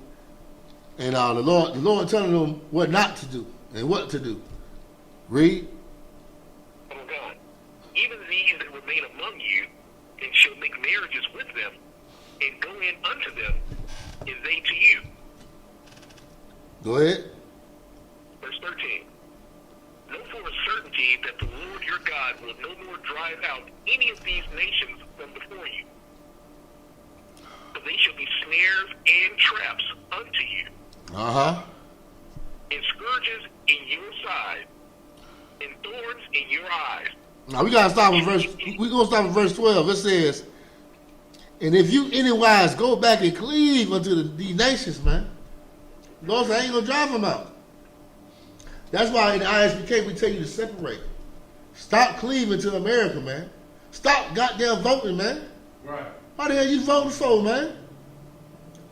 and the Lord telling them what not to do and what to do. Read. Oh God, even these that remain among you, and shall make marriages with them, and go in unto them, and they to you. Go ahead. Verse 13. Know for a certainty that the Lord your God will no more drive out any of these nations from before you. For they shall be snares and traps unto you, Uh-huh. and scourges in your side, and thorns in your eyes. Now we're gonna stop at verse 12. It says, and if you anywise go back and cleave unto these nations, man, Lord said, I ain't gonna drive them out. That's why in the I.S.U.P.K we tell you to separate. Stop cleaving to America, man. Stop goddamn voting, man. Right. Why the hell you voting for, man?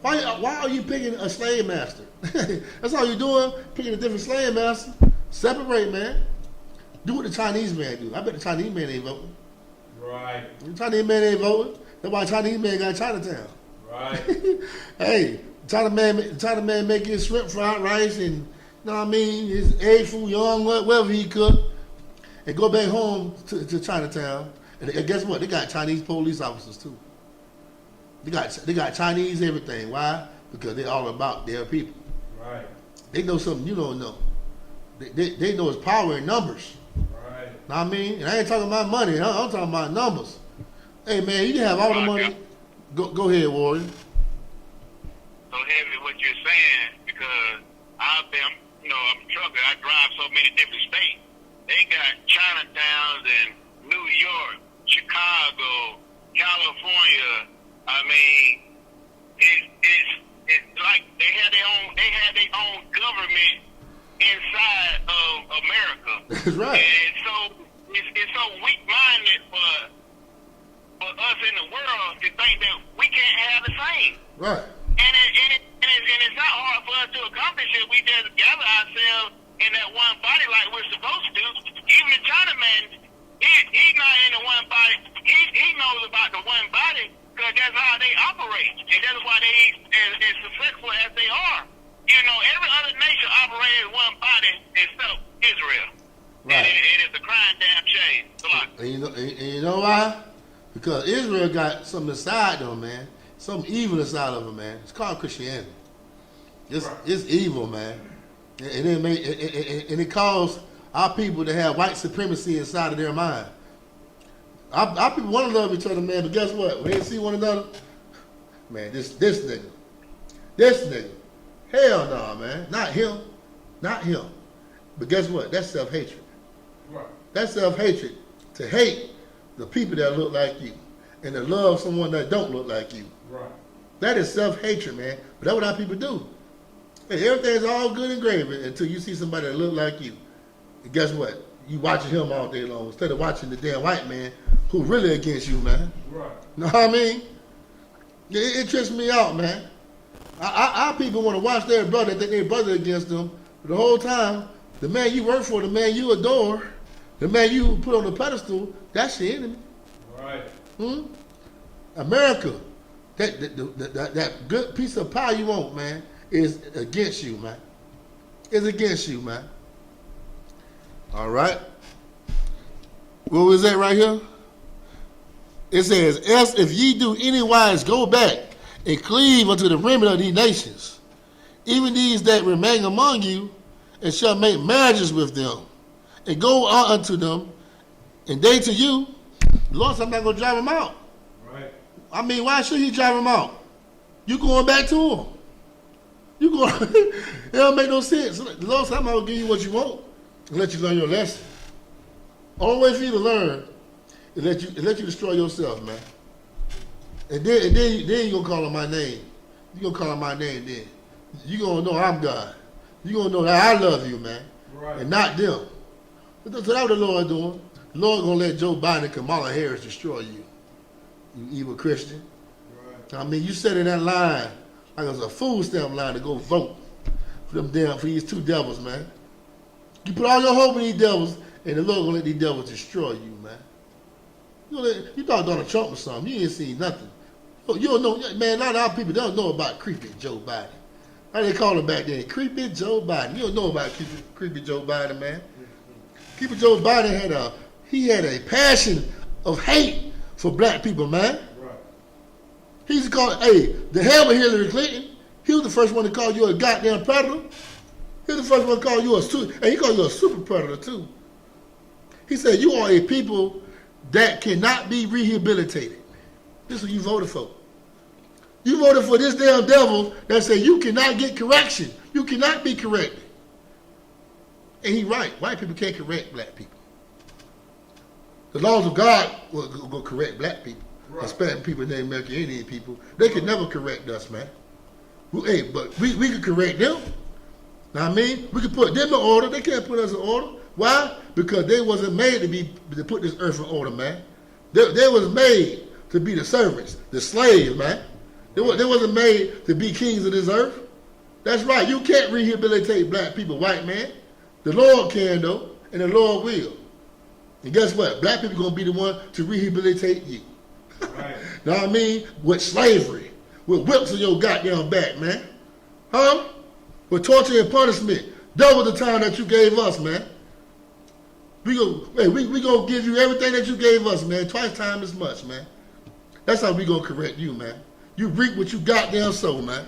Why are you picking a slave master? That's all you're doing, picking a different slave master. Separate, man. Do what the Chinese man do. I bet the Chinese man ain't voting. Right. The Chinese man ain't voting. That's why Chinese man got Chinatown. Right. Hey, China man making shrimp fried rice and, you know what I mean, his egg foo young, whatever he cook, and go back home to Chinatown And guess what? They got Chinese police officers too. They got Chinese everything. Why? Because they're all about their people. Right. They know something you don't know. They know it's power in numbers. Right. Know what I mean? And I ain't talking about money. I'm talking about numbers. Hey man, you can have all the money. Go ahead, Warrior. So heavy what you're saying, because I've been, I'm a trucker. I drive so many different states. They got Chinatowns in New York, Chicago, California. I mean, it's like they had their own government inside of America. That's right. And so it's so weak-minded for us in the world to think that we can't have the same. Right. And it's not hard for us to accomplish it. We just gather ourselves in that one body like we're supposed to. Even the Chinaman, he's not in the one body. He knows about the one body because that's how they operate. And that's why they as successful as they are. Every other nation operates as one body except Israel. Right. And it's a crying damn shame. And you know why? Because Israel got something inside them, man. Something evil inside of them, man. It's called Christianity. It's evil, man. And it caused our people to have white supremacy inside of their mind. Our people want to love each other, man, but guess what? When they see one another, man, this nigga. Hell no, man. Not him. But guess what? That's self-hatred. Right. That's self-hatred. To hate the people that look like you and to love someone that don't look like you. Right. That is self-hatred, man. But that's what our people do. Hey, everything's all good and gravy until you see somebody that look like you. And guess what? You watching him all day long instead of watching the damn white man who really against you, man. Right. Know what I mean? It trips me out, man. Our people want to watch their brother, think their brother against them. But the whole time, the man you work for, the man you adore, the man you put on the pedestal, that's your enemy. Right. America, that good piece of pie you want, man, is against you, man. It's against you, man. All right. What was that right here? It says, else if ye do anywise go back and cleave unto the remnant of these nations, even these that remain among you, and shall make marriages with them, and go out unto them, and they to you, the Lord said, I'm not going to drive them out. Right. I mean, why should he drive them out? You going back to him. You going, it don't make no sense. The Lord said, I'm going to give you what you want and let you learn your lesson. Only way for you to learn is let you destroy yourself, man. And then you're going to call on my name. You're going to call on my name then. You're going to know I'm God. You're going to know that I love you, man. Right. And not them. So that's what the Lord doing. The Lord going to let Joe Biden and Kamala Harris destroy you. You evil Christian. Right. I mean, you sat in that line like it was a food stamp line to go vote for these two devils, man. You put all your hope in these devils, and the Lord gonna let these devils destroy you, man. You thought Donald Trump was something. You ain't seen nothing. You don't know, man. A lot of our people don't know about creepy Joe Biden. How they call him back then? Creepy Joe Biden. You don't know about creepy Joe Biden, man. Creepy Joe Biden had a passion of hate for black people, man. He used to call, the hell with Hillary Clinton. He was the first one to call you a goddamn predator. He was the first one to call you and he called you a super predator too. He said, you are a people that cannot be rehabilitated. This is what you voted for. You voted for this damn devil that said you cannot get correction. You cannot be corrected. And he's right. White people can't correct black people. The laws of God will correct black people. Right. Especially people named American Indian people. They could never correct us, man. But we could correct them. Know what I mean? We could put them in order. They can't put us in order. Why? Because they wasn't made to put this earth in order, man. They was made to be the servants, the slaves, man. They wasn't made to be kings of this earth. That's right. You can't rehabilitate black people, white man. The Lord can, though, and the Lord will. And guess what? Black people going to be the one to rehabilitate you. Right. Know what I mean? With slavery. With whips on your goddamn back, man. Huh? With torture and punishment. Double the time that you gave us, man. We gonna give you everything that you gave us, man. Twice time as much, man. That's how we gonna correct you, man. You reap what you goddamn sow, man.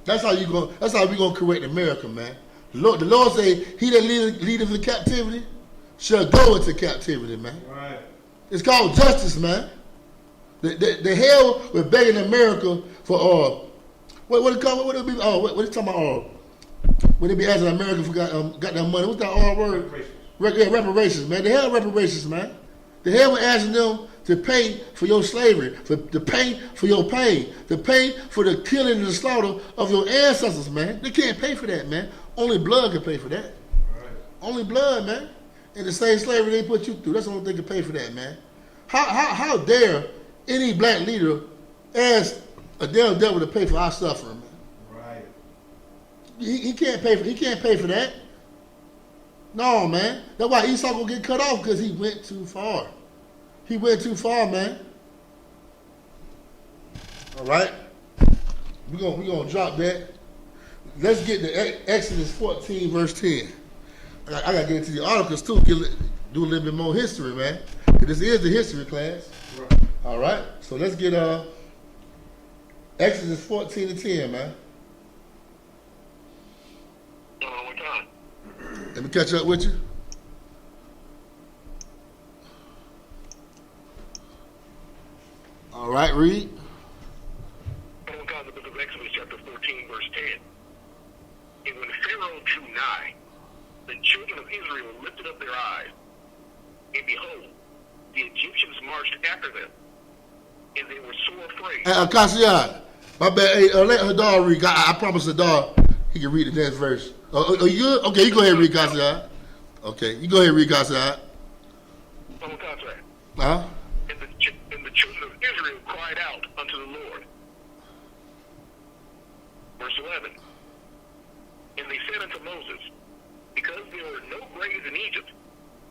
That's how we gonna correct America, man. The Lord say, he that leadeth in captivity shall go into captivity, man. Right. It's called justice, man. The hell we're begging America for what it called? What it be? What it talking about? When they be asking America for got their money, what's that R word? Reparations, man. The hell reparations, man. The hell we're asking them to pay for your slavery, to pay for your pain, to pay for the killing and the slaughter of your ancestors, man. They can't pay for that, man. Only blood can pay for that. Right. Only blood, man. And the same slavery they put you through, that's the only thing can pay for that, man. How dare any black leader ask a damn devil to pay for our suffering, man? Right. He can't pay for that. No, man. That's why Esau gonna get cut off, because he went too far. He went too far, man. All right. We're gonna drop that. Let's get to Exodus 14, verse 10. I gotta get into the articles too, do a little bit more history, man. This is the history class. Right. All right. So let's get Exodus 14 and 10, man. One time. Let me catch up with you. All right, read. The book of Exodus, chapter 14, verse 10. And when Pharaoh drew nigh, the children of Israel lifted up their eyes, and behold, the Egyptians marched after them, and they were sore afraid. Kasia, my bad. Hey, let Hadar read. I promised Hadar he can read the next verse. Are you good? Okay, you go ahead and read, Kasia. Okay, you go ahead and read, Kasia. On contract. Huh? And the children of Israel cried out unto the Lord. Verse 11. And they said unto Moses, because there were no graves in Egypt,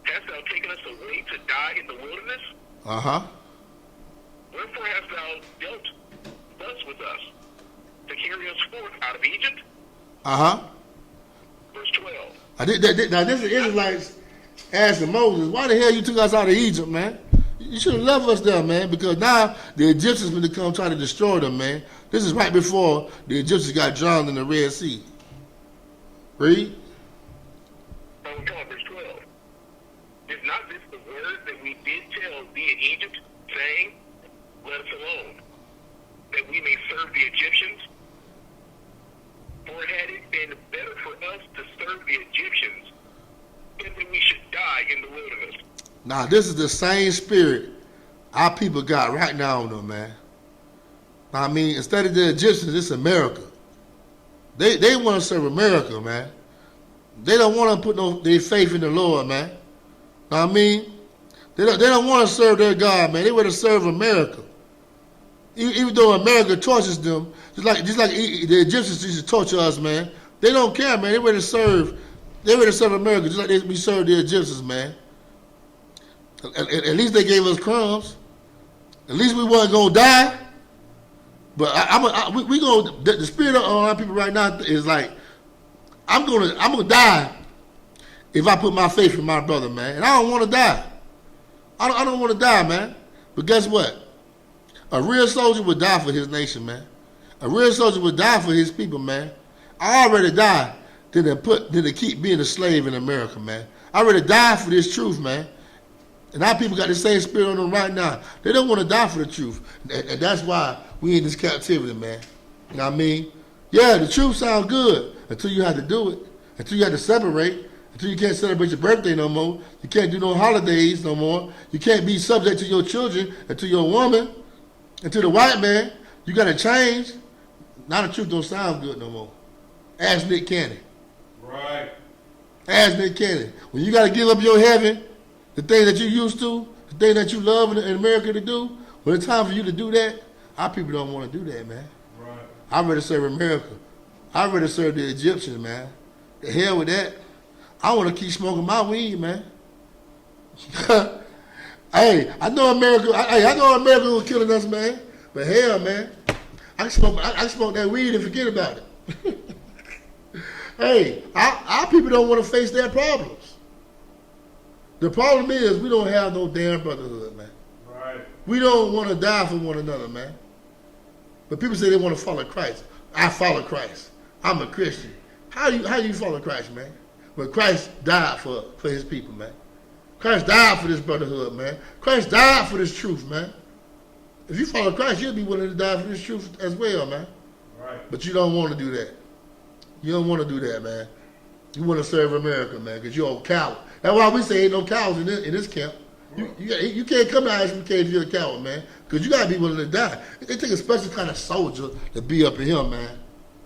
hast thou taken us away to die in the wilderness? Uh-huh. Wherefore hast thou dealt thus with us, to carry us forth out of Egypt? Uh-huh. Verse 12. Now this is Israelites asking Moses, why the hell you took us out of Egypt, man? You should have left us there, man, because now the Egyptians going to come try to destroy them, man. This is right before the Egyptians got drowned in the Red Sea. Read. Verse 12. Is not this the word that we did tell thee in Egypt, saying, let us alone, that we may serve the Egyptians? For had it been better for us to serve the Egyptians than that we should die in the wilderness? Now, this is the same spirit our people got right now on them, man. I mean, instead of the Egyptians, it's America. They want to serve America, man. They don't want to put their faith in the Lord, man. I mean, they don't want to serve their God, man. They want to serve America. Even though America tortures them, just like the Egyptians used to torture us, man. They don't care, man. They want to serve America just like we serve the Egyptians, man. At least they gave us crumbs. At least we wasn't gonna die. But the spirit of our people right now is like, I'm gonna die if I put my faith in my brother, man. And I don't want to die. I don't want to die, man. But guess what? A real soldier would die for his nation, man. A real soldier would die for his people, man. I already died than to keep being a slave in America, man. I already died for this truth, man. And our people got the same spirit on them right now. They don't want to die for the truth. And that's why we in this captivity, man. You know what I mean? Yeah, the truth sounds good until you have to do it. Until you have to separate. Until you can't celebrate your birthday no more. You can't do no holidays no more. You can't be subject to your children and to your woman and to the white man. You got to change. Now the truth don't sound good no more. Ask Nick Cannon. Right. Ask Nick Cannon. When you got to give up your heaven, the thing that you used to, the thing that you love in America to do, when it's time for you to do that, our people don't want to do that, man. Right. I'd rather serve America. I'd rather serve the Egyptians, man. The hell with that. I want to keep smoking my weed, man. Hey, I know America was killing us, man. But hell, man, I can smoke that weed and forget about it. Hey, our people don't want to face their problems. The problem is we don't have no damn brotherhood, man. Right. We don't want to die for one another, man. But people say they want to follow Christ. I follow Christ. I'm a Christian. How do you follow Christ, man? But Christ died for his people, man. Christ died for this brotherhood, man. Christ died for this truth, man. If you follow Christ, you'll be willing to die for this truth as well, man. Right. But you don't want to do that. You don't want to do that, man. You want to serve America, man, because you're a coward. That's why we say ain't no cowards in this camp. You can't come to I.S.U.P.K if you're a coward, man, because you got to be willing to die. It takes a special kind of soldier to be up in here, man.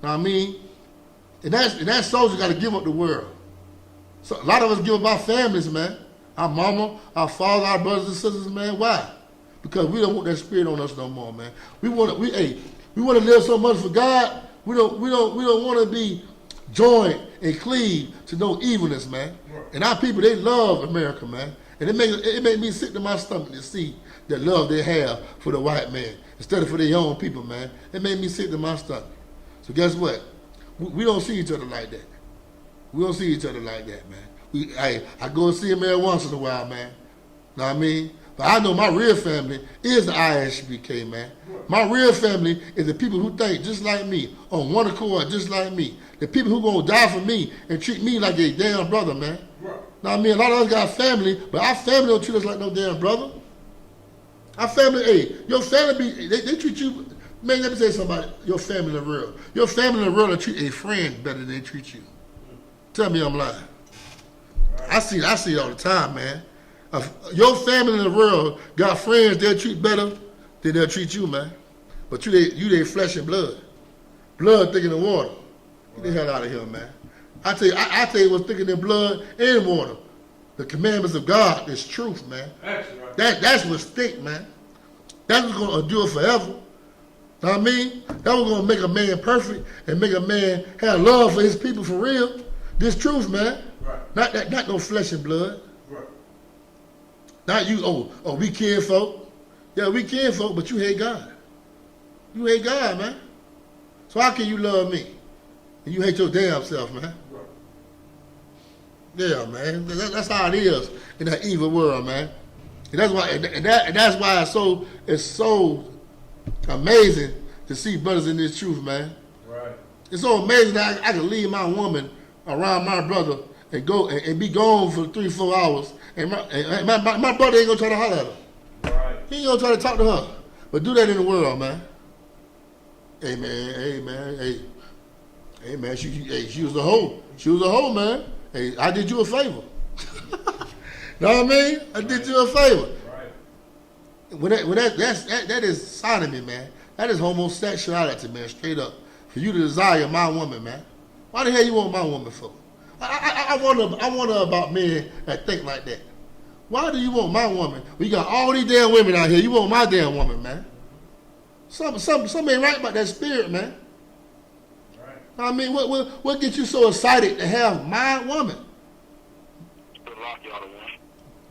Know what I mean? And that soldier got to give up the world. So a lot of us give up our families, man. Our mama, our father, our brothers and sisters, man. Why? Because we don't want that spirit on us no more, man. We want to live so much for God. We don't want to be joined and cleave to no evilness, man. And our people, they love America, man. And it made me sick to my stomach to see the love they have for the white man instead of for their own people, man. It made me sick to my stomach. So guess what? We don't see each other like that. We don't see each other like that, man. I go and see him every once in a while, man. Know what I mean? But I know my real family is the I.S.U.P.K, man. My real family is the people who think just like me, on one accord just like me. The people who gonna die for me and treat me like a damn brother, man. Know what I mean? A lot of us got family, but our family don't treat us like no damn brother. Our family, your family, they treat you, man, let me say somebody, your family in the world. Your family in the world will treat a friend better than they treat you. Tell me I'm lying. I see it all the time, man. Your family in the world got friends they'll treat better than they'll treat you, man. But you they flesh and blood. Blood thicker than water. Get the hell out of here, man. I tell you what's thicker than blood and water. The commandments of God is truth, man. That's what's thick, man. That's what's gonna endure forever. Know what I mean? That was gonna make a man perfect and make a man have love for his people for real. This truth, man. Right. Not no flesh and blood. Right. Not you, we kinfolk. Yeah, we kinfolk, but you hate God. You hate God, man. So how can you love me? And you hate your damn self, man. Right. Yeah, man. That's how it is in that evil world, man. And that's why that's why it's so amazing to see brothers in this truth, man. Right. It's so amazing that I can leave my woman around my brother and go and be gone for 3-4 hours, and my brother ain't gonna try to holler at her. Right. He ain't gonna try to talk to her. But do that in the world, man. Hey man, she was a hoe. She was a hoe, man. Hey, I did you a favor. Know what I mean? I did you a favor. Right. That is sodomy, man. That is homosexuality, man. Straight up. For you to desire my woman, man. Why the hell you want my woman for? I wonder about men that think like that. Why do you want my woman? We got all these damn women out here. You want my damn woman, man. Something ain't right about that spirit, man. Right. I mean, what gets you so excited to have my woman?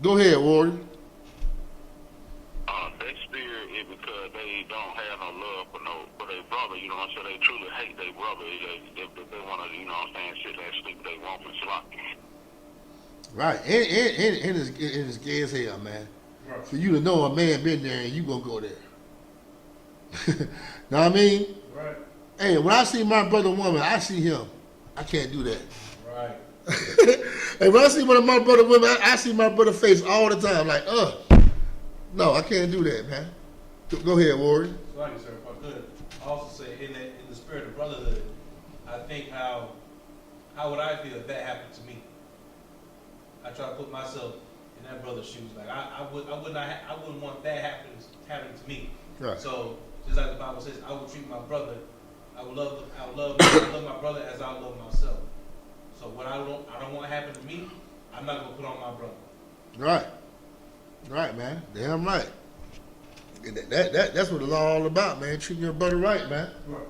Go ahead, Warrior. That spirit is because they don't have no love for their brother, you know what I'm saying? They truly hate their brother. They want to, you know what I'm saying, sit there and sleep they want and slop. Right. And it's gay as hell, man. Right. For you to know a man been there and you gonna go there. Know what I mean? Right. Hey, when I see my brother woman, I see him. I can't do that. Right. Hey, when I see one of my brother women, I see my brother face all the time. Like, no, I can't do that, man. Go ahead, Warren. Thank you, sir. If I could also say, in the spirit of brotherhood, I think how would I feel if that happened to me? I try to put myself in that brother's shoes. Like I wouldn't want that happening to me. Right. So just like the Bible says, I would treat my brother. I would love my brother as I love myself. So what I don't want to happen to me, I'm not gonna put on my brother. Right. Right, man. Damn right. That's what the law all about, man. Treating your brother right, man. Right.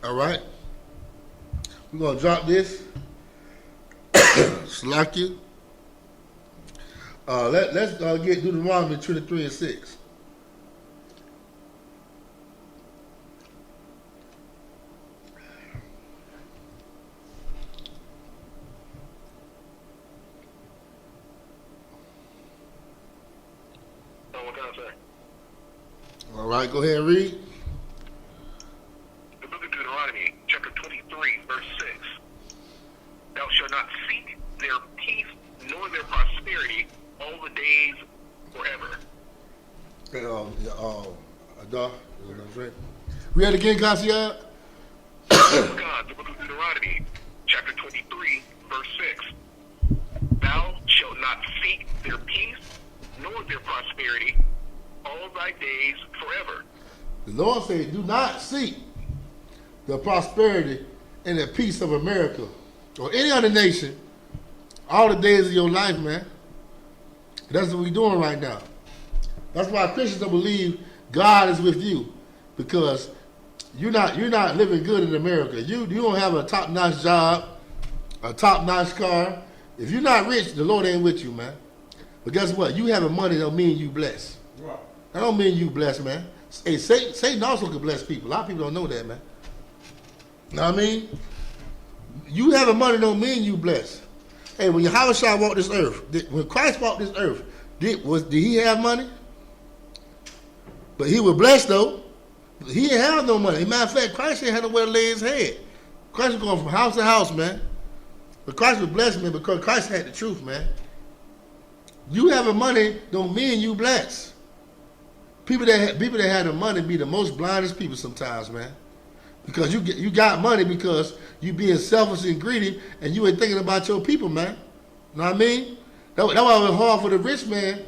All right. We're gonna drop this. Slack you. Let's get Deuteronomy 23:6. right, go ahead and read. The book of Deuteronomy, chapter 23, verse 6. Thou shalt not seek their peace nor their prosperity all the days forever. Read it again, Garcia. God, the book of Deuteronomy, chapter 23, verse 6. Thou shalt not seek their peace nor their prosperity all thy days forever. The Lord said, do not seek the prosperity and the peace of America or any other nation all the days of your life, man. That's what we're doing right now. That's why Christians don't believe God is with you, because you're not living good in America. You don't have a top-notch job, a top-notch car. If you're not rich, the Lord ain't with you, man. But guess what? You having money don't mean you blessed. Right. That don't mean you blessed, man. Hey, Satan also can bless people. A lot of people don't know that, man. You know what I mean? You having money don't mean you blessed. Hey, when Yahanna walked this earth, when Christ walked this earth, did he have money? But he was blessed, though. He didn't have no money. As a matter of fact, Christ didn't have nowhere to lay his head. Christ was going from house to house, man. But Christ was blessed, man, because Christ had the truth, man. You having money don't mean you blessed. People that have the money be the most blindest people sometimes, man. Because you got money because you being selfish and greedy and you ain't thinking about your people, man. You know what I mean? That's why it's hard for the rich man.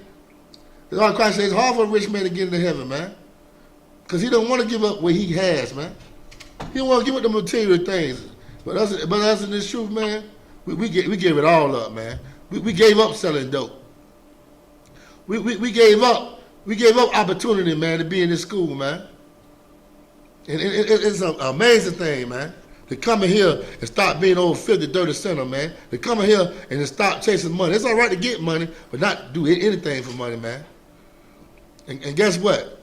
That's why Christ says it's hard for a rich man to get into heaven, man. Because he don't want to give up what he has, man. He don't want to give up the material things. But us in this truth, man, we gave it all up, man. We gave up selling dope. We gave up opportunity, man, to be in this school, man. And it's an amazing thing, man, to come in here and stop being old 50, dirty sinner, man. To come in here and to stop chasing money. It's all right to get money, but not do anything for money, man. And guess what?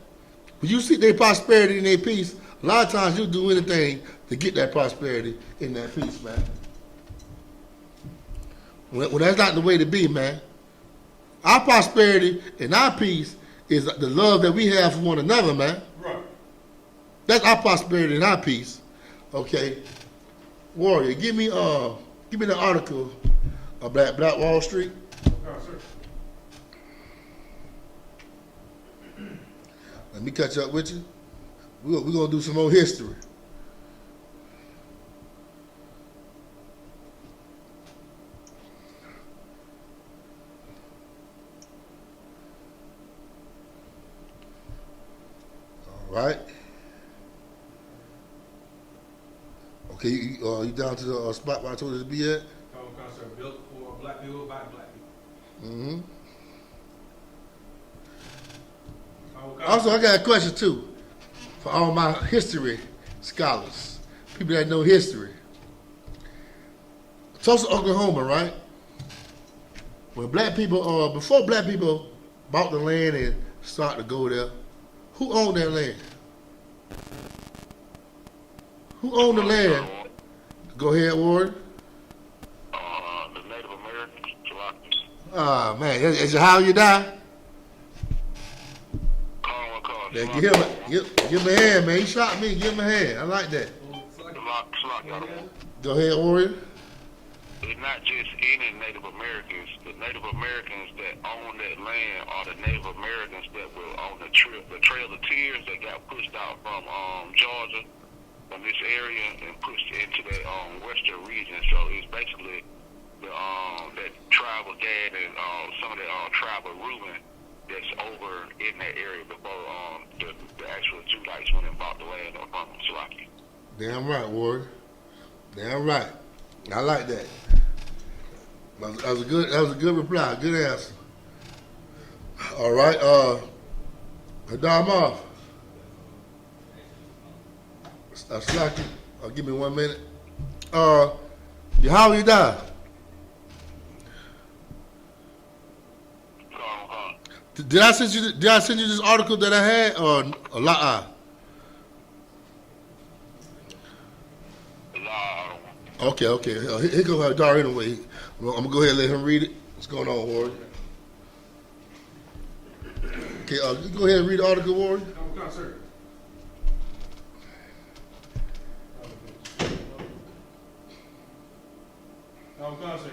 When you seek their prosperity and their peace, a lot of times you'll do anything to get that prosperity and that peace, man. Well, that's not the way to be, man. Our prosperity and our peace is the love that we have for one another, man. Right. That's our prosperity and our peace. Okay. Warrior, give me the article of Black Wall Street. Okay, sir. Let me catch up with you. We're going to do some more history. All right. Okay, you down to the spot where I told you to be at? Total concert built for black people by black people. Mm-hmm. Total Also, concert. I got a question, too, for all my history scholars, people that know history. Tulsa, Oklahoma, right? When black people, before black people bought the land and started to go there, who owned that land? Who owned the land? Go ahead, Ward. The Native Americans, Cherokee. Ah, man, is it how you die? Call. Yeah, give him a hand, man. He shot me. Give him a hand. I like that. Go ahead, Warrior. It's not just any Native Americans. The Native Americans that own that land are the Native Americans that were on the Trail of Tears that got pushed out from Georgia, from this area, and pushed into that western region. So it's basically that tribal Gad and some of that tribal Reuben that's over in that area before the actual Judites went and bought the land from Cherokee. Damn right, Warrior. Damn right. I like that. That was a good reply. Good answer. All right. Hadar Slacky. Give me 1 minute. How you die? Did I send you this article that I had or a lot? Okay. Here goes Hadar anyway. I'm gonna go ahead and let him read it. What's going on, Ward? Okay, you go ahead and read the article, Ward. Total concert.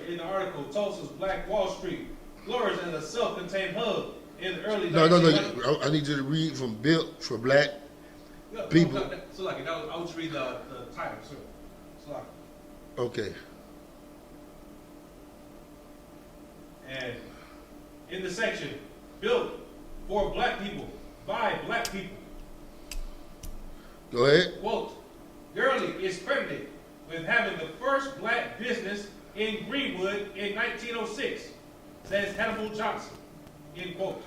In the article, Tulsa's Black Wall Street flourished as a self-contained hub in the early No. 1900s. I need you to read from built for black No, people. So like, I would just read the title, sir. So like, Okay. and in the section, built for black people, by black people, Go ahead. quote, Gurley is credited with having the first black business in Greenwood in 1906, says Hannibal Johnson, end quote.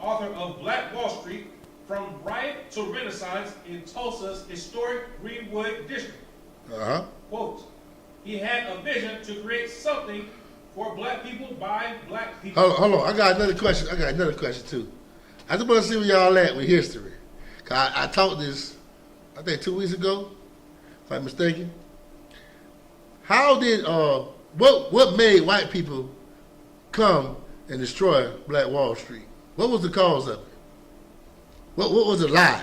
Author of Black Wall Street, From Riot to Renaissance in Tulsa's historic Greenwood district. Uh-huh. Quote, he had a vision to create something for black people by black people. Hold on. I got another question too. I just want to see where y'all at with history. 'Cause I taught this, I think 2 weeks ago, if I'm mistaken. How did what made white people come and destroy Black Wall Street? What was the cause of it? What was the lie?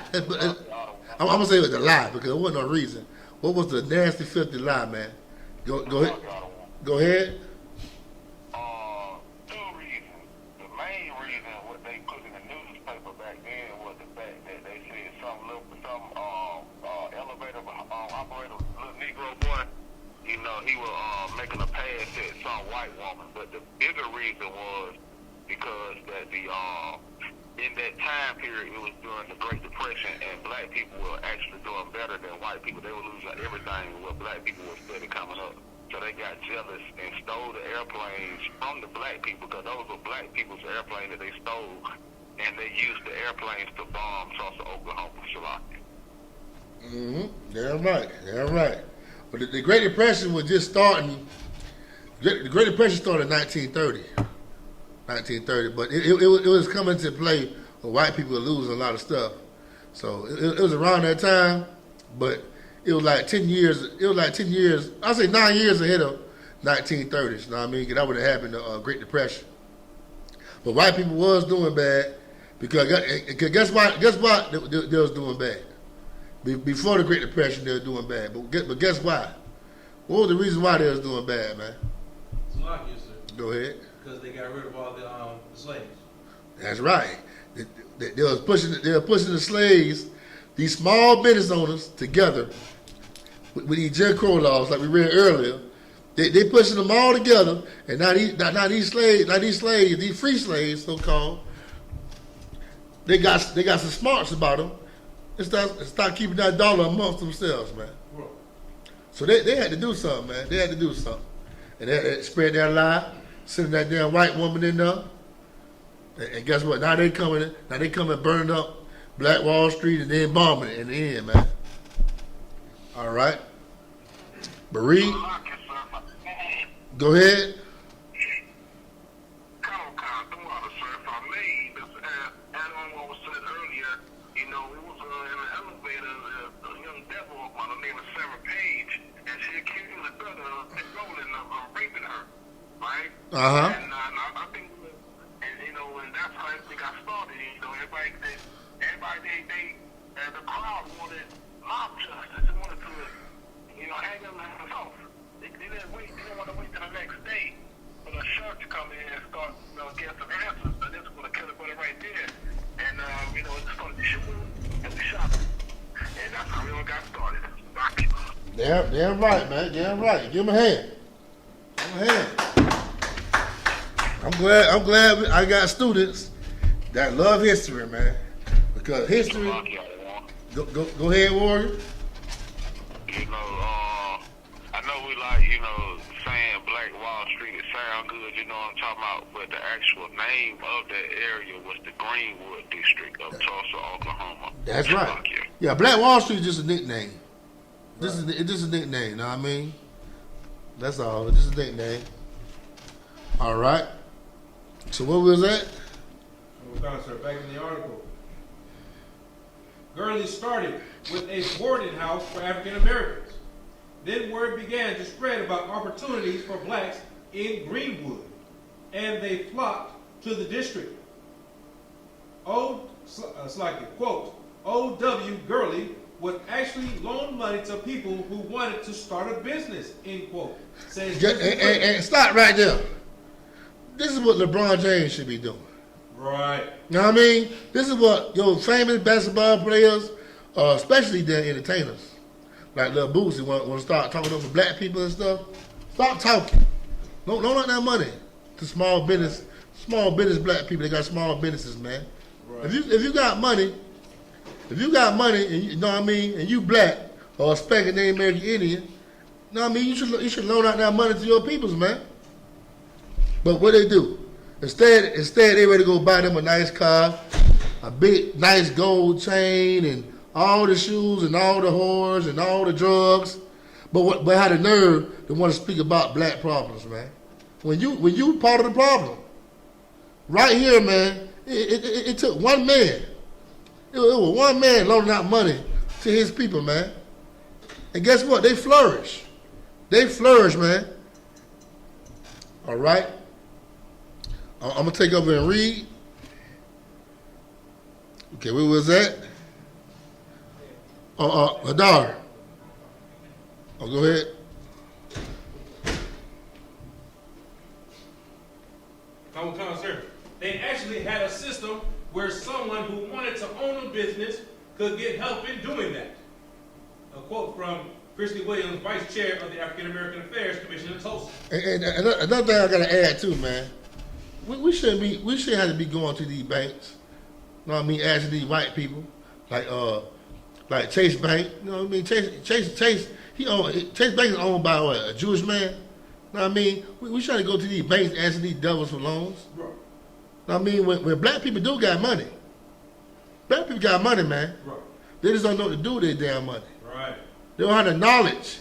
I'm gonna say it was the lie because there wasn't no reason. What was the nasty, filthy lie, man? Go ahead. Go ahead. Two reasons. The main reason what they put in the newspaper back then was the fact that they said some elevator operator, little Negro boy, you know, he was making a pass at some white woman. But the bigger reason was because that in that time period, it was during the Great Depression, and black people were actually doing better than white people. They were losing everything what black people were steady coming up. So they got jealous and stole the airplanes from the black people, because those were black people's airplanes that they stole, and they used the airplanes to bomb Tulsa, Oklahoma, SHALAM. Damn right. But the Great Depression was just starting. The Great Depression started in 1930. But it was coming to play where white people were losing a lot of stuff. So it was around that time, but it was like 10 years. I'd say 9 years ahead of 1930s. You know what I mean? 'Cause that would have happened the Great Depression. But white people was doing bad because guess what? They was doing bad. Before the Great Depression, they were doing bad. But guess why? What was the reason why they was doing bad, man? Slovakia, sir. Go ahead. Because they got rid of all the slaves. That's right. They were pushing the slaves, these small business owners, together with these Jim Crow laws, like we read earlier. They pushing them all together, and now these slaves, these free slaves, so called, they got some smarts about them. And start keeping that dollar amongst themselves, man. Bro. So they had to do something, man. They had to do something, and they had to spread that lie, sending that damn white woman in there. And guess what? Now they coming burning up Black Wall Street and then bombing it in the end, man. All right. Marie, go ahead. Uh-huh. And I think, and that's how everything got started. Everybody, the crowd wanted mob justice. They wanted to, hang them themselves. They didn't wait. They didn't want to wait till the next day for the sheriff to come in and start, get some answers. So this was going to kill the brother right there. And, it started shooting and we shot him. And that's how we all got started. Damn right, man. Damn right. Give him a hand. Give him a hand. I'm glad I got students that love history, man. Because history. Go ahead, Warrior. I know we like, saying Black Wall Street. It sound good, you know what I'm talking about. But the actual name of that area was the Greenwood district of Tulsa, Oklahoma. That's right. Yeah, Black Wall Street is just a nickname. It's just a nickname, you know what I mean? That's all. It's just a nickname. All right. So where was that? Back in the article. Gurley started with a boarding house for African Americans. Then word began to spread about opportunities for blacks in Greenwood, and they flocked to the district. Quote, O.W. Gurley would actually loan money to people who wanted to start a business, end quote. Says And stop right there. This is what LeBron James should be doing. right. You know what I mean? This is what your famous basketball players, especially the entertainers, like Lil Boosie, want to start talking over black people and stuff. Stop talking. Don't let that money to small business black people. They got small businesses, man. Right. If you got money, and you know what I mean, and you black or Hispanic Native American Indian, you know what I mean, you should loan out that money to your peoples, man. But what they do? Instead they ready to go buy them a nice car, a big nice gold chain, and all the shoes and all the whores and all the drugs. But had the nerve to want to speak about black problems, man. When you part of the problem, right here, man. It took one man. It was one man loaning out money to his people, man. And guess what? They flourish. They flourish, man. All right. I'm gonna take over and read. Okay, where was that? Hadar. Oh, go ahead. Come on, sir. They actually had a system where someone who wanted to own a business could get help in doing that. A quote from Christy Williams, Vice Chair of the African American Affairs Commission in Tulsa. And another thing I gotta add too, man. We shouldn't have to be going to these banks. You know what I mean? Asking these white people, like Chase Bank. You know what I mean? Chase Bank is owned by what, a Jewish man. You know what I mean? We trying to go to these banks asking these devils for loans. Right. I mean, when black people do got money, black people got money, man. Right. They just don't know what to do with their damn money. Right. They don't have the knowledge.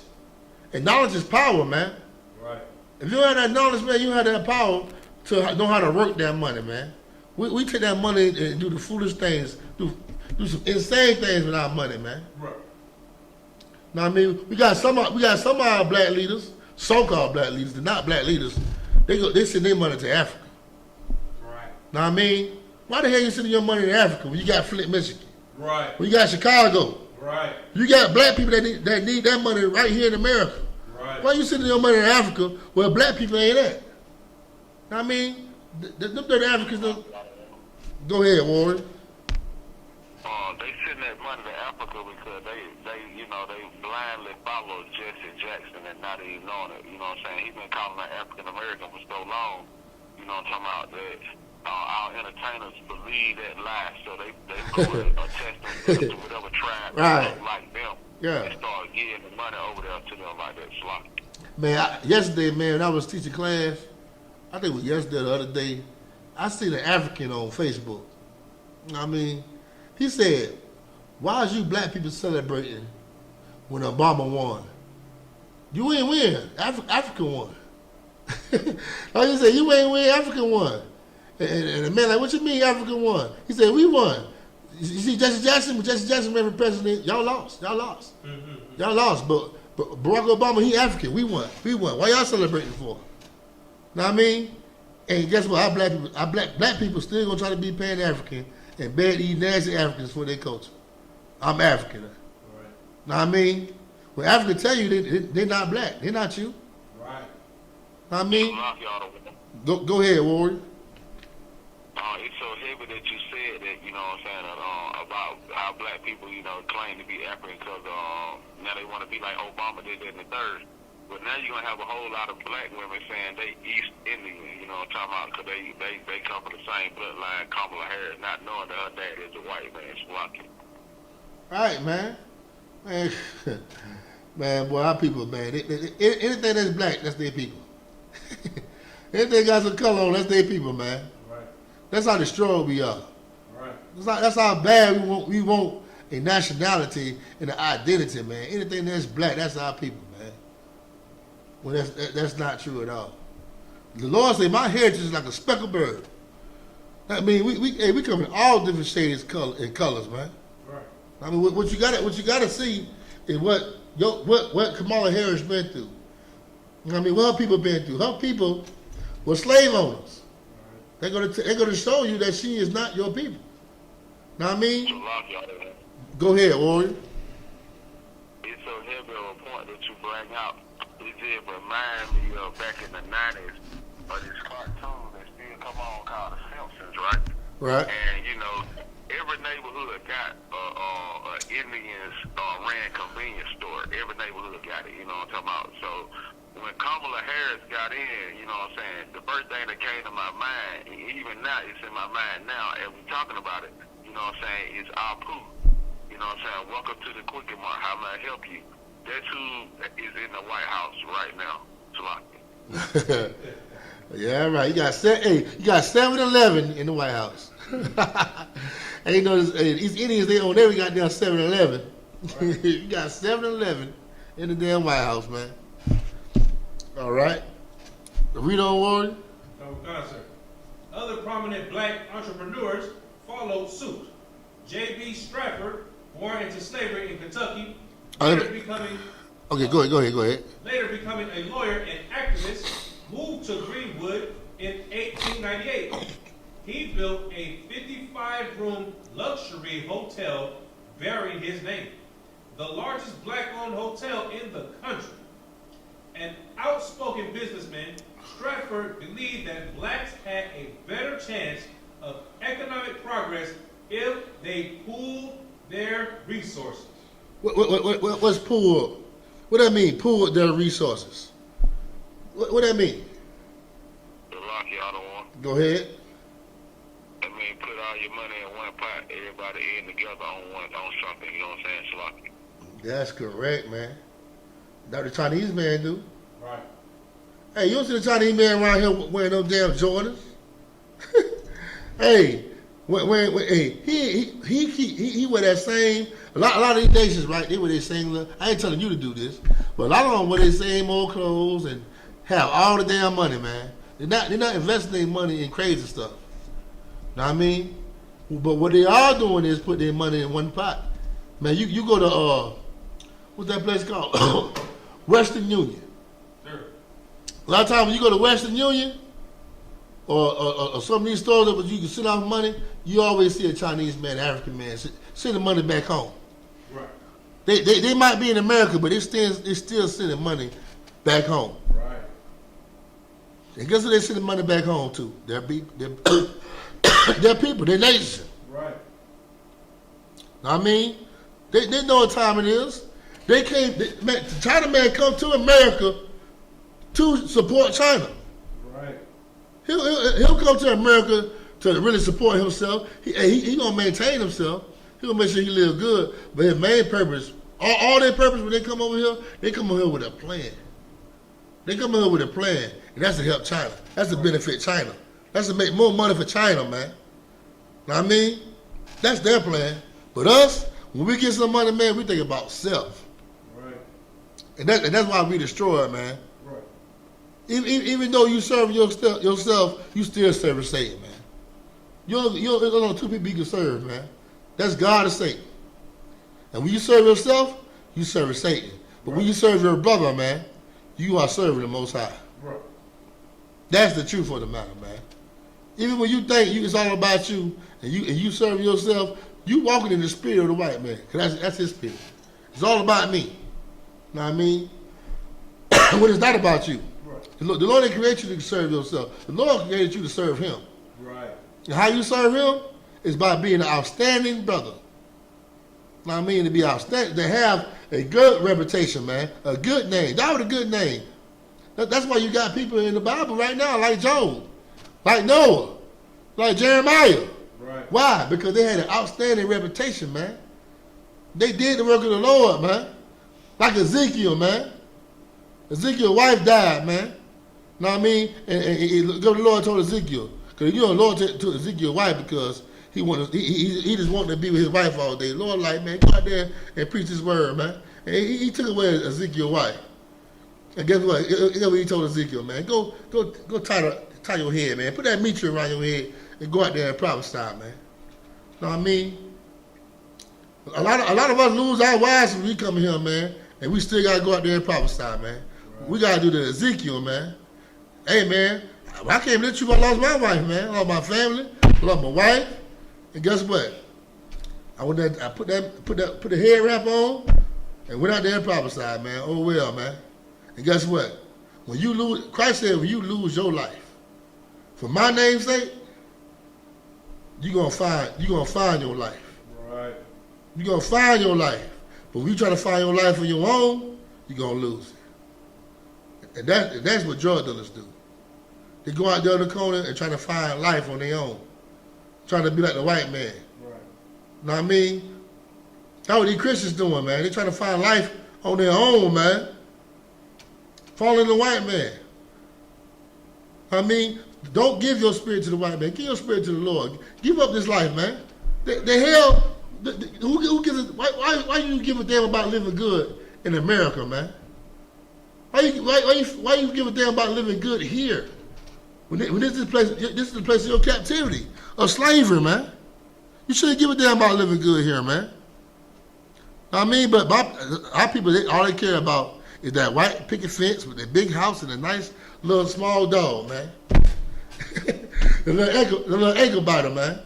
And knowledge is power, man. Right. If you don't have that knowledge, man, you have that power to know how to work that money, man. We take that money and do the foolish things, do some insane things with our money, man. Right. Know what I mean? We got some of our black leaders, so-called black leaders, they're not black leaders. They send their money to Africa. Right. Know what I mean? Why the hell you sending your money to Africa when you got Flint, Michigan? Right. When you got Chicago? Right. You got black people that need that money right here in America. Right. Why you sending your money to Africa where black people ain't at? I mean, them dirty Africans don't. Go ahead, Warren. They send that money to Africa because they blindly follow Jesse Jackson and not even knowing it. You know what I'm saying? He's been calling that African American for so long. You know what I'm talking about? That our entertainers believe that lie, so they go and attach themselves to whatever tribe Right. look like them. Yeah. And start giving the money over there to them like that. Sloppy. Man, yesterday, man, when I was teaching class, I think it was yesterday or the other day, I seen an African on Facebook. I mean, he said, why is you black people celebrating when Obama won? You ain't win. Africa won. He said, you ain't win, Africa won. And the man like, what you mean Africa won? He said, we won. You see Jesse Jackson, when Jesse Jackson ran for president, y'all lost. Mm-hmm. Y'all lost, but Barack Obama, he African. We won. Why y'all celebrating for? Know what I mean? And guess what? Our black people still gonna try to be Pan-African and bad eat nasty Africans for their culture. I'm African. Right. Know what I mean? When Africa tell you they're not black, they're not you. Right. Know what I mean? Lock y'all to Go ahead, Warren. It's so heavy that you said that, you know what I'm saying, about how black people, claim to be African because now they want to be like Obama did in the third. But now you're going to have a whole lot of black women saying they East Indian, you know what I'm talking about, because they come from the same bloodline, Kamala Harris, not knowing that her dad is a white man, Slocky. All right, man. Man, boy, our people, man. Anything that's black, that's their people. Anything got some color on, that's their people, man. Right. That's how destroyed we are. Right. That's how bad we want a nationality and an identity, man. Anything that's black, that's our people, man. Well, that's not true at all. The Lord said, my heritage is like a speckled bird. I mean, we come in all different shades and colors, man. Right. I mean, what you gotta see is what Kamala Harris been through. I mean, what her people been through. Her people were slave owners. They're gonna show you that she is not your people. Know what I mean? Go ahead, Warren. so heavy of a point that you bring out. It just reminds me of back in the 90s of this cartoon that still come on called The Simpsons, right? Right. And, you know, every neighborhood got Indians ran convenience store. Every neighborhood got it, you know what I'm talking about? So when Kamala Harris got in, you know what I'm saying, the first thing that came to my mind, even now it's in my mind now, as we're talking about it, you know what I'm saying, is I.S.U.P.K. You know what I'm saying? Welcome to the Quickie Mart. How may I help you? That's who is in the White House right now. Salaki. Yeah, right. You got 7-Eleven in the White House. And you know, these Indians, they own every goddamn 7-Eleven. Right. You got 7-Eleven in the damn White House, man. All right. Read on, Warren. Oh, God, sir. Other prominent black entrepreneurs followed suit. J.B. Stratford, born into slavery in Kentucky, later becoming go ahead. Later becoming a lawyer and activist, moved to Greenwood in 1898. He built a 55-room luxury hotel bearing his name, the largest black-owned hotel in the country. An outspoken businessman, Stratford believed that blacks had a better chance of economic progress if they pooled their resources. What's pool? What that mean? Pool their resources. What that mean? Salaki, I don't want. Go ahead. I mean, put all your money in one pot, everybody in together on something, you know what I'm saying, Salaki? That's correct, man. That's what the Chinese man do. Right. Hey, you don't see the Chinese man around here wearing those damn Jordans? Hey, he wear that same. A lot of these nations, right? They wear their same. I ain't telling you to do this, but a lot of them wear their same old clothes and have all the damn money, man. They're not investing their money in crazy stuff. Know what I mean? But what they are doing is put their money in one pot. Man, you go to what's that place called? Western Union. Sure. A lot of times when you go to Western Union or some of these stores that you can send off money, you always see a Chinese man, African man, send the money back home. Right. They might be in America, but they still sending money back home. Right. And guess who they sending money back home to? Their people, their nation. Right. Know what I mean? They know what time it is. The China man come to America to support China. Right. He'll come to America to really support himself. He gonna maintain himself. He gonna make sure he live good. But his main purpose, all their purpose when they come over here, they come over here with a plan. They come over here with a plan, and that's to help China. That's to benefit China. That's to make more money for China, man. Know what I mean? That's their plan. But us, when we get some money, man, we think about self. Right. And that's why we destroy it, man. Right. Even though you serve yourself, you still serve Satan, man. You don't know two people you can serve, man. That's God and Satan. And when you serve yourself, you serve Satan. But when you serve your brother, man, you are serving the Most High. Right. That's the truth of the matter, man. Even when you think it's all about you and you serve yourself, you walking in the spirit of the white man. Because that's his spirit. It's all about me. Know what I mean? When it's not about you. Right. The Lord didn't create you to serve yourself. The Lord created you to serve him. Right. And how you serve him is by being an outstanding brother. Know what I mean? To be outstanding, to have a good reputation, man. A good name. That was a good name. That's why you got people in the Bible right now like Job, like Noah, like Jeremiah. Right. Why? Because they had an outstanding reputation, man. They did the work of the Lord, man. Like Ezekiel, man. Ezekiel's wife died, man. Know what I mean? And the Lord told Ezekiel, because the Lord took Ezekiel's wife because he just wanted to be with his wife all day. The Lord like, man, go out there and preach his word, man. And he took away Ezekiel's wife. And guess what? Guess what he told Ezekiel, man? Go tie your head, man. Put that meter around your head and go out there and prophesy, man. Know what I mean? A lot of us lose our wives when we come here, man, and we still gotta go out there and prophesy, man. Right. We gotta do the Ezekiel, man. Hey, man, I can't let you. I lost my wife, man. I lost my family. I lost my wife. And guess what? I put the head wrap on, And went out there and prophesied, man. Oh well, man. And guess what? When you lose, Christ said, when you lose your life, for my name's sake, you're gonna find your life. Right. You're gonna find your life. But when you try to find your life on your own, you're gonna lose it. And that's what drug dealers do. They go out there in the corner and try to find life on their own. Trying to be like the white man. Right. Know what I mean? That's what these Christians doing, man. They trying to find life on their own, man. Following the white man. I mean, don't give your spirit to the white man. Give your spirit to the Lord. Give up this life, man. The hell, who gives it? Why you give a damn about living good in America, man? Why you give a damn about living good here? When this is the place of your captivity, of slavery, man. You shouldn't give a damn about living good here, man. I mean, but our people, all they care about is that white picket fence with that big house and a nice little small dog, man. the little ankle biter, man.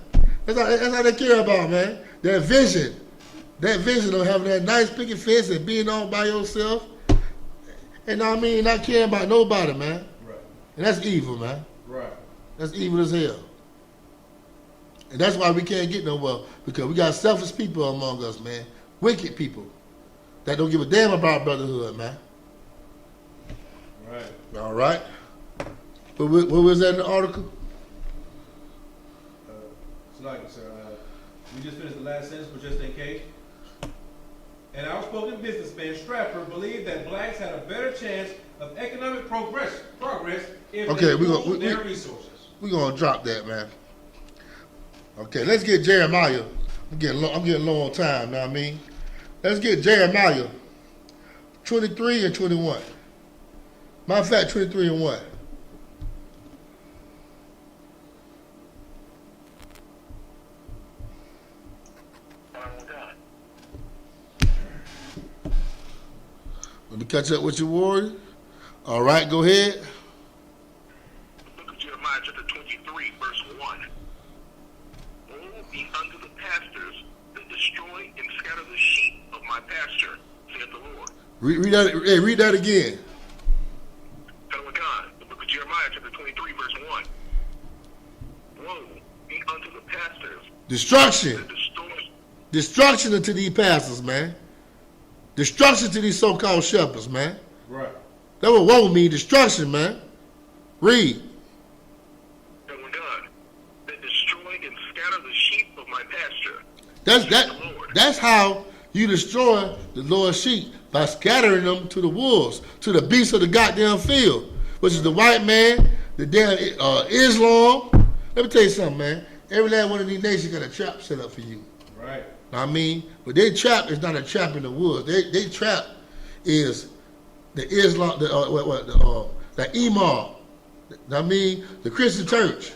That's how they care about, man. That vision of having that nice picket fence and being all by yourself. And I mean, not caring about nobody, man. Right. And that's evil, man. Right. That's evil as hell. And that's why we can't get nowhere, because we got selfish people among us, man. Wicked people that don't give a damn about brotherhood, man. Right. All right. But what was that in the article? It's like, sir, we just finished the last sentence, but just in case. An outspoken businessman, Stratford, believed that blacks had a better chance of economic progress if they pooled their resources. We're going to drop that, man. Okay, let's get Jeremiah. I'm getting low on time, know what I mean? Let's get Jeremiah 23 and 21. Matter of fact, 23 and 1. Let me catch up with you, Warrior. All right, go ahead. Book of Jeremiah chapter 23, verse 1. Woe be unto the pastors that destroy and scatter the sheep of my pasture, saith the Lord. Read that. Hey, read that again. Tell me God, the book of Jeremiah chapter 23, verse 1. Woe be unto the pastors Destruction. that destroy. Destruction unto these pastors, man. Destruction to these so-called shepherds, man. Right. That what woe mean, destruction, man. Read. Tell me God, that destroy and scatter the sheep of my pasture, saith the Lord. That's how you destroy the Lord's sheep, by scattering them to the wolves, to the beasts of the goddamn field, which is the white man, the damn Islam. Let me tell you something, man. Every last one of these nations got a trap set up for you. Right. I mean, but their trap is not a trap in the woods. They trap is the Islam, the Imam. I mean, the Christian church,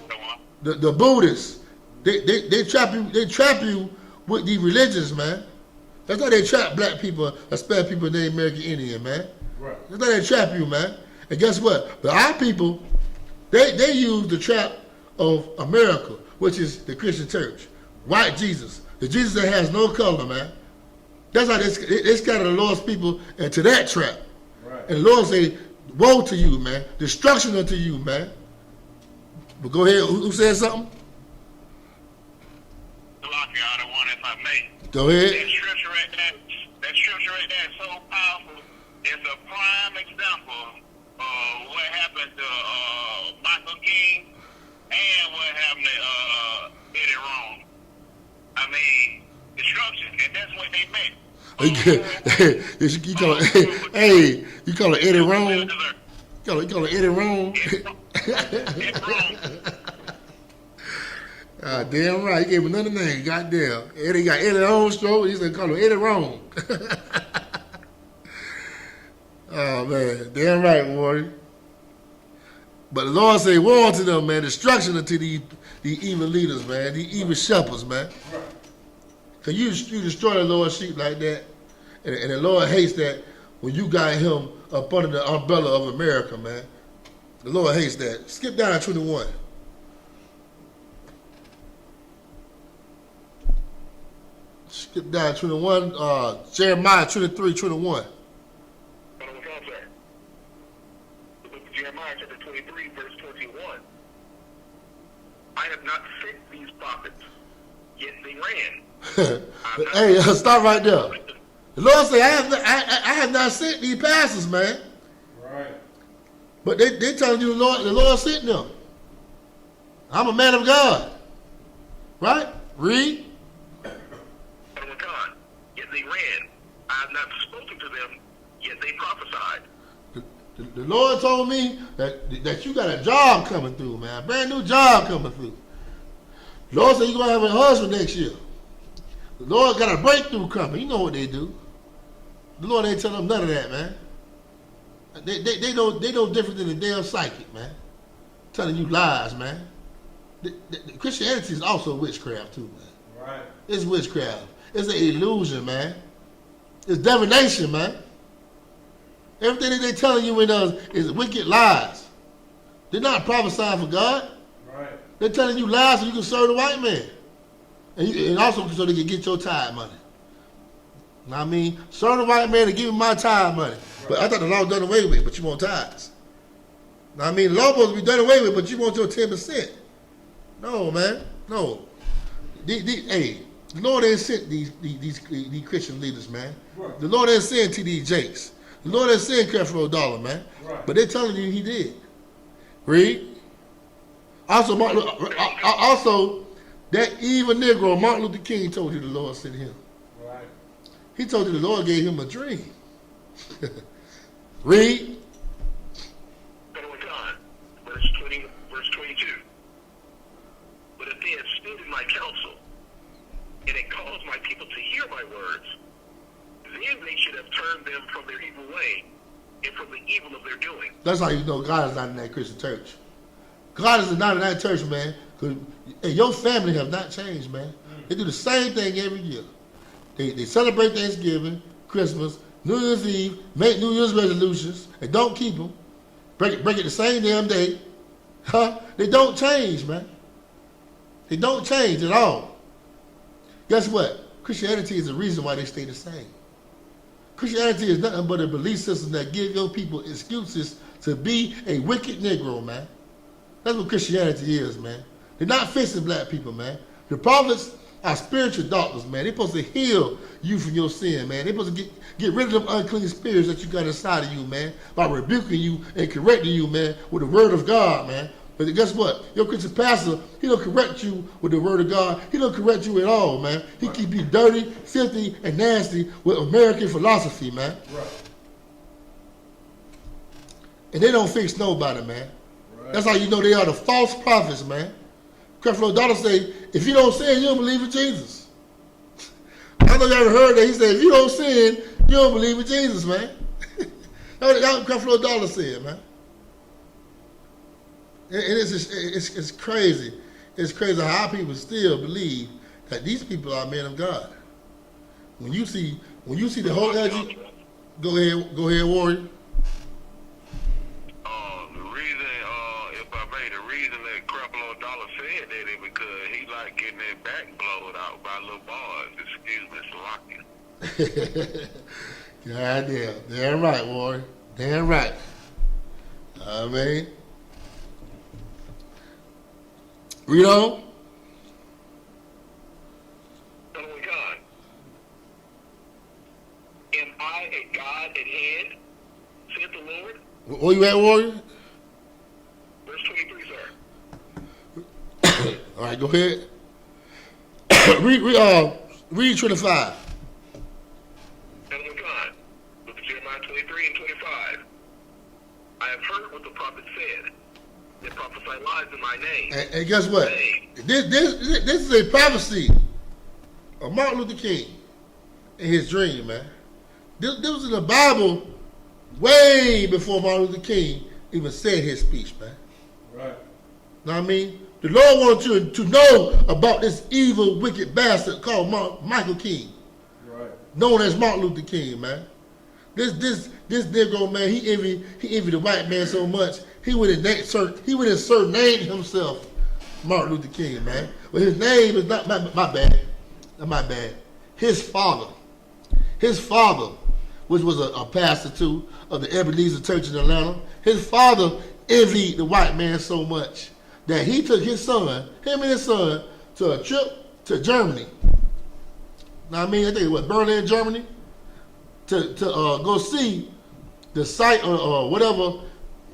the Buddhists. They trap you. They trap you with these religions, man. That's how they trap black people, Hispanic people, native American Indian, man. Right. That's how they trap you, man. And guess what? But our people, they use the trap of America, which is the Christian church, white Jesus. The Jesus that has no color, man. That's how they scatter the Lord's people into that trap. Right. And the Lord say, woe to you, man. Destruction unto you, man. But go ahead. Who said something? I don't want, if I may. Go ahead. That scripture right there is so powerful. It's a prime example of what happened to Michael King and what happened to Eddie Rome. I mean, destruction, and that's what they meant. You call it, hey, you call it Eddie Rome? You call it Eddie Rome? It's wrong. Damn right. He gave him another name. Goddamn. Eddie got Eddie Armstrong. He said call him Eddie Rome. Oh, man. Damn right, Warrior. But the Lord say, woe unto them, man. Destruction unto these evil leaders, man. These evil shepherds, man. Because you destroy the Lord's sheep like that. And the Lord hates that when you got him up under the umbrella of America, man. The Lord hates that. Skip down to 21. Skip down 21, Jeremiah 23:21. Hold on, sir. The book of Jeremiah, chapter 23, verse 21. I have not sent these prophets, yet they ran. Hey, stop right there. The Lord said, I have not sent these pastors, man. Right. But they telling you the Lord sent them. I'm a man of God. Right? Read. Yet they ran. I have not spoken to them, yet they prophesied. The Lord told me that you got a job coming through, man. A brand new job coming through. The Lord said you're going to have a husband next year. The Lord got a breakthrough coming. You know what they do. The Lord ain't telling them none of that, man. They know different than the damn psychic, man. Telling you lies, man. The Christianity is also witchcraft too, man. Right. It's witchcraft. It's an illusion, man. It's divination, man. Everything that they're telling you in us is wicked lies. They're not prophesying for God. Right. They're telling you lies so you can serve the white man. And also so they can get your tithe money. Know what I mean? Serve the white man and give him my tithe money. But I thought the law was done away with, but you want tithes. Know what I mean? The law supposed to be done away with, but you want your 10%. No, man. No. Hey, the Lord ain't sent these Christian leaders, man. Right. The Lord ain't sent T.D. Jakes. The Lord ain't sent Creflo Dollar, man. Right. But they're telling you he did. Read. Also, that evil Negro, Martin Luther King, told you the Lord sent him. Right. He told you the Lord gave him a dream. Read. Verse 22. But if they had stood in my counsel, and had caused my people to hear my words, then they should have turned them from their evil way and from the evil of their doing. That's how you know God is not in that Christian church. God is not in that church, man. Because your family have not changed, man. They do the same thing every year. They celebrate Thanksgiving, Christmas, New Year's Eve, make New Year's resolutions, and don't keep them. Break it the same damn day. Huh? They don't change, man. They don't change at all. Guess what? Christianity is the reason why they stay the same. Christianity is nothing but a belief system that gives your people excuses to be a wicked Negro, man. That's what Christianity is, man. They're not fixing black people, man. The prophets are spiritual doctors, man. They're supposed to heal you from your sin, man. They're supposed to get rid of them unclean spirits that you got inside of you, man, by rebuking you and correcting you, man, with the word of God, man. But guess what? Your Christian pastor, he don't correct you with the word of God. He don't correct you at all, man. He keep you dirty, filthy, and nasty with American philosophy, man. Right. And they don't fix nobody, man. Right. That's how you know they are the false prophets, man. Creflo Dollar say, if you don't sin, you don't believe in Jesus. I know you ever heard that. He said, if you don't sin, you don't believe in Jesus, man. That's what Creflo Dollar said, man. It's crazy. It's crazy how people still believe that these people are men of God. When you see the whole LG, go ahead, Warrior. The reason that Creflo Dollar said that is because he like getting that back blowed out by little boys. Excuse me, Slocky. God damn. Damn right, Warrior. Damn right. I mean. Read on. God. Am I a God at hand? Said the Lord. Where you at, Warrior? Verse 23, sir. All right, go ahead. Read 25. God. Look at Jeremiah 23 and 25. I have heard what the prophet said. They prophesy lies in my name. And guess what? This is a prophecy of Martin Luther King in his dream, man. This was in the Bible way before Martin Luther King even said his speech, man. Right. Know what I mean? The Lord wants you to know about this evil, wicked bastard called Michael King. Right. Known as Martin Luther King, man. This Negro, man, he envied the white man so much, he would have surnamed himself Martin Luther King, man. But his name is not my bad. Not my bad. his father, which was a pastor too of the Ebenezer Church in Atlanta, his father envied the white man so much that he took his son, him and his son, to a trip to Germany. Now I think it was Berlin, Germany, to go see the site or whatever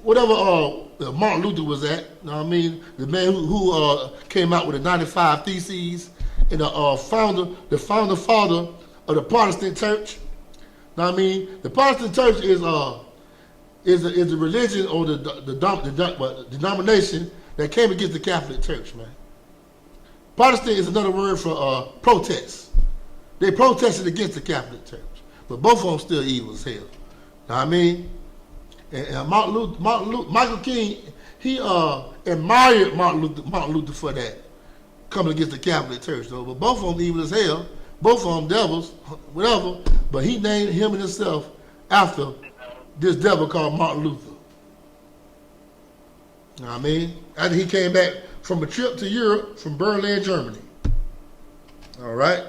Martin Luther was at. The man who came out with the 95 Theses and the founder father of the Protestant Church. The Protestant Church is a religion or the denomination that came against the Catholic Church, man. Protestant is another word for protest. They protested against the Catholic Church, but both of them still evil as hell. And Michael King, he admired Martin Luther for that, coming against the Catholic Church, though. But both of them evil as hell, both of them devils, whatever. But he named him and himself after this devil called Martin Luther. After he came back from a trip to Europe from Berlin, Germany. All right.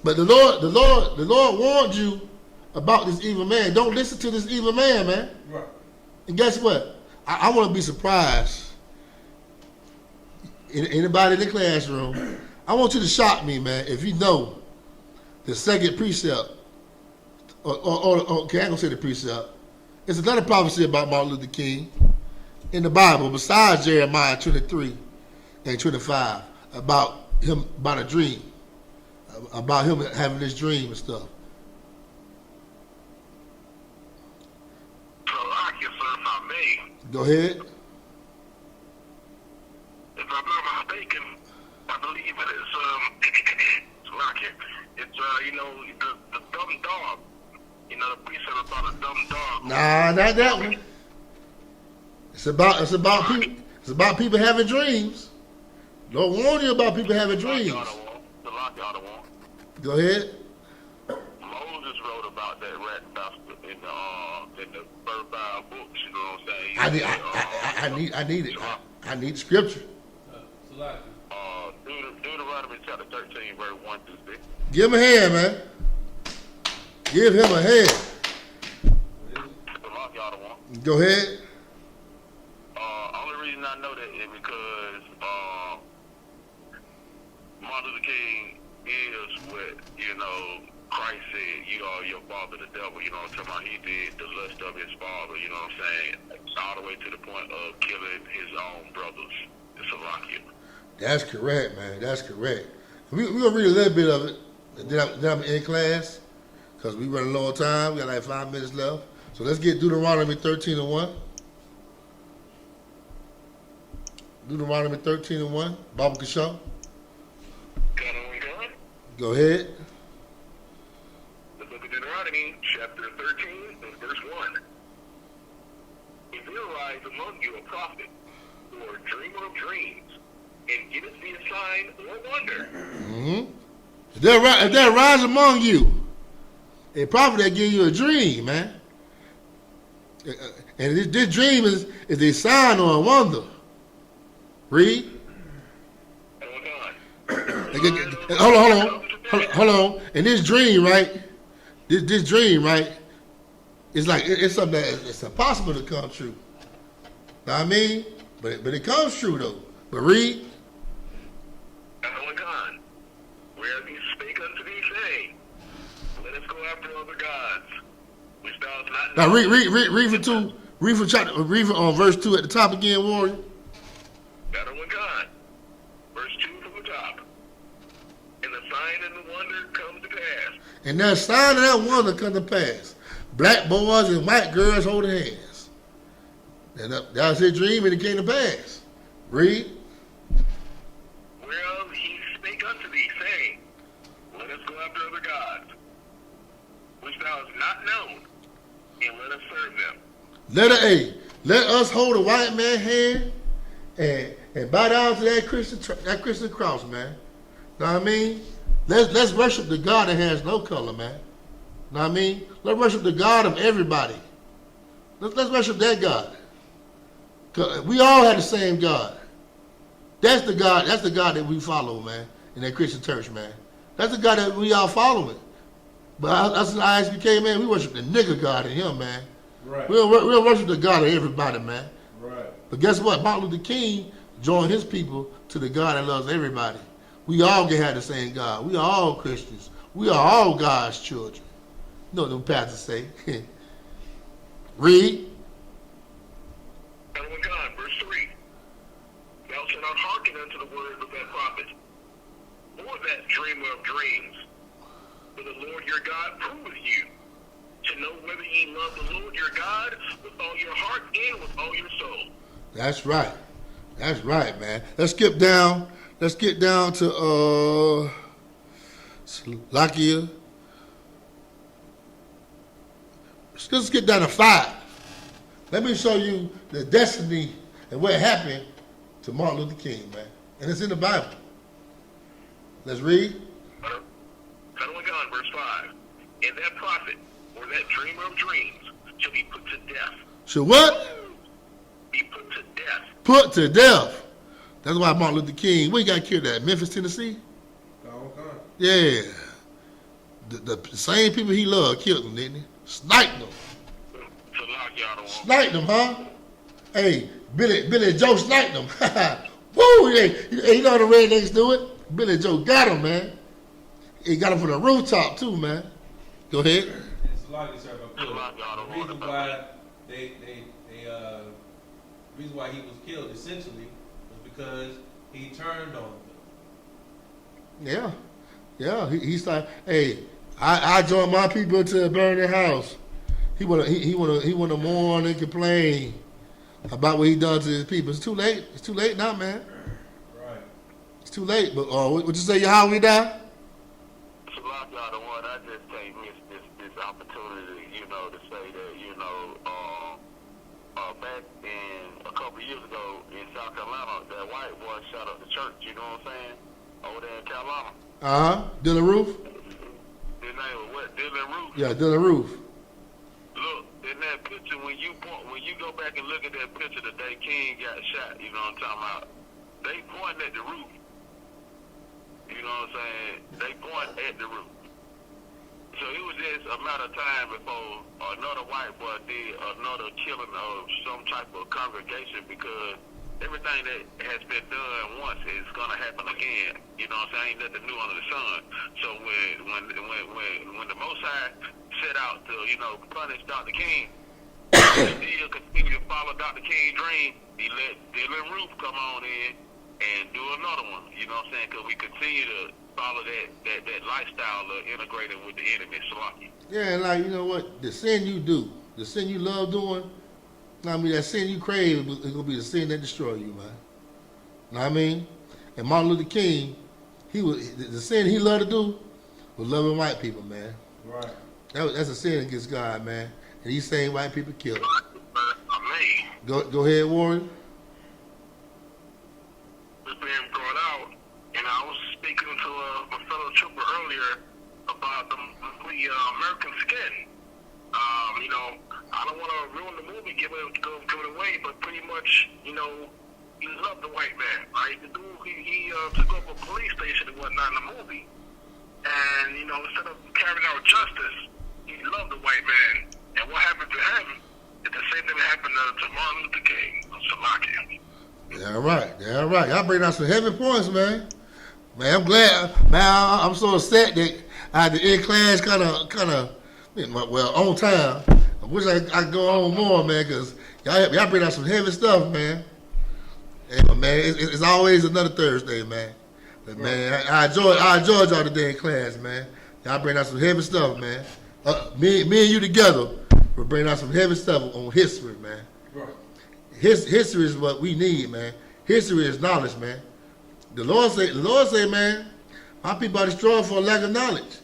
But the Lord warned you about this evil man. Don't listen to this evil man, man. Right. And guess what? I want to be surprised. Anybody in the classroom, I want you to shock me, man, if you know the second precept, okay, I ain't gonna say the precept. It's another prophecy about Martin Luther King in the Bible, besides Jeremiah 23 and 25, about a dream, about him having this dream and stuff. So, I guess, if I may, Go ahead. if I'm not mistaken, I believe it is, the dumb dog. The precept about a dumb dog. Nah, not that one. It's about people having dreams. Lord warn you about people having dreams. The lot y'all don't want. Go ahead. Moses wrote about that rat bastard in the Birthday-Isupk. You know what I'm saying? I need it. I need scripture. Deuteronomy chapter 13, verse 1 through 6. Give him a hand, man. Give him a hand. The lot y'all don't want. Go ahead. Only reason I know that is because Martin Luther King is what, Christ said, you are your father the devil, talking about he did the lust of his father, you know what I'm saying? All the way to the point of killing his own brothers. It's a lock you. That's correct, man. That's correct. We're going to read a little bit of it, and then I'm in class, because we run a long time. We got like 5 minutes left. So let's get Deuteronomy 13:1. Deuteronomy 13:1. Baba Kashaw. Go ahead. The book of Deuteronomy, chapter 13, and verse 1. If there arise among you a prophet, or a dreamer of dreams, and giveth thee a sign or wonder. Mm-hmm. If there arise among you a prophet that give you a dream, man, and this dream is a sign or a wonder. Read. Hold on. And this dream, right? This dream, right? It's like it's something that it's impossible to come true. Know what I mean? But it comes true though. But read. Whereas he spake unto thee, saying, let us go after other gods, which thou hast not Now known. read for 2. Read for verse 2 at the top again, Warrior. Better with God. Verse 2 from the top. And the sign and the wonder come to pass. And that sign and that wonder come to pass. Black boys and white girls holding hands. And that was his dream and it came to pass. Read. Whereof he spake unto thee, saying, let us go after other gods, which thou hast not known, and let us serve them. Letter A. Let us hold a white man's hand and bow down to that Christian cross, man. Know what I mean? Let's worship the God that has no color, man. Know what I mean? Let's worship the God of everybody. Let's worship that God. 'Cause we all have the same God. That's the God that we follow, man. in that Christian church, man. That's the God that we all following. But us in I.S.U.P.K, man, we worship the nigga God in him, man. Right. We don't worship the God of everybody, man. Right. But guess what? Martin Luther King joined his people to the God that loves everybody. We all can have the same God. We are all Christians. We are all God's children. You know what them pastors say. Read. And when God, verse 3, thou shalt not hearken unto the words of that prophet, or that dreamer of dreams. For the Lord your God proveth you, to know whether ye love the Lord your God with all your heart and with all your soul. That's right. That's right, man. Let's skip down. Let's get down to Lakia. Let's get down to 5. Let me show you the destiny and what happened to Martin Luther King, man. And it's in the Bible. Let's read. Following God, verse 5. And that prophet, or that dreamer of dreams, shall be put to death. Should what? Be put to death. Put to death. That's why Martin Luther King, where he got killed at? Memphis, Tennessee? Yeah. The same people he loved killed him, didn't he? Sniped him. So lock y'all the one. Sniped him, huh? Hey, Billy Joe sniped him. Woo! Hey, you know how the rednecks do it? Billy Joe got him, man. He got him from the rooftop, too, man. Go ahead. It's a lot, sir, but the reason why reason why he was killed essentially was because he turned on them. Yeah. He's like, hey, I joined my people to burn their house. He wanna mourn and complain about what he done to his people. It's too late. It's too late now, man. Right. It's too late. But what you say, how we die? So lock y'all the one. I just can't miss this opportunity, to say that, back in a couple of years ago in South Carolina, that white boy shot up the church, you know what I'm saying? Over there in Carolina. Dylan Roof? His name was what? Dylan Roof? Yeah, Dylan Roof. Look, in that picture, when you go back and look at that picture the day King got shot, you know what I'm talking about? They pointing at the roof. You know what I'm saying? They point at the roof. So it was just a matter of time before another white boy did another killing of some type of congregation, because everything that has been done once is gonna happen again. You know what I'm saying? Ain't nothing new under the sun. So when the Most High set out to punish Dr. King, still continue to follow Dr. King's dream, he let Dylan Roof come on in and do another one. You know what I'm saying? Because we continue to follow that lifestyle of integrating with the enemy, Salaki. Yeah, and like, you know what? The sin you do, the sin you love doing, that sin you crave is going to be the sin that destroy you, man. Know what I mean? And Martin Luther King, the sin he loved to do was loving white people, man. Right. That's a sin against God, man. And these same white people killed him. Amen. Go ahead, Warren. This being brought out, and I was speaking to a fellow trooper earlier about the American skin. I don't want to ruin the movie, give it away, but pretty much, he loved the white man, right? The dude, he took over a police station and whatnot in the movie, and, instead of carrying out justice, he loved the white man. And what happened to him is the same thing that happened to Martin Luther King, Salaki. Yeah, right. Y'all bring out some heavy points, man. Man, I'm glad. Man, I'm so upset that I had to end class kind of, on time. I wish I could go on more, man, because y'all bring out some heavy stuff, man. Yeah, man, it's always another Thursday, man. But, man, I enjoyed y'all today in class, man. Y'all bring out some heavy stuff, man. Me and you together will bring out some heavy stuff on history, man. Right. History is what we need, man. History is knowledge, man. The Lord say, man, my people are destroyed for a lack of knowledge.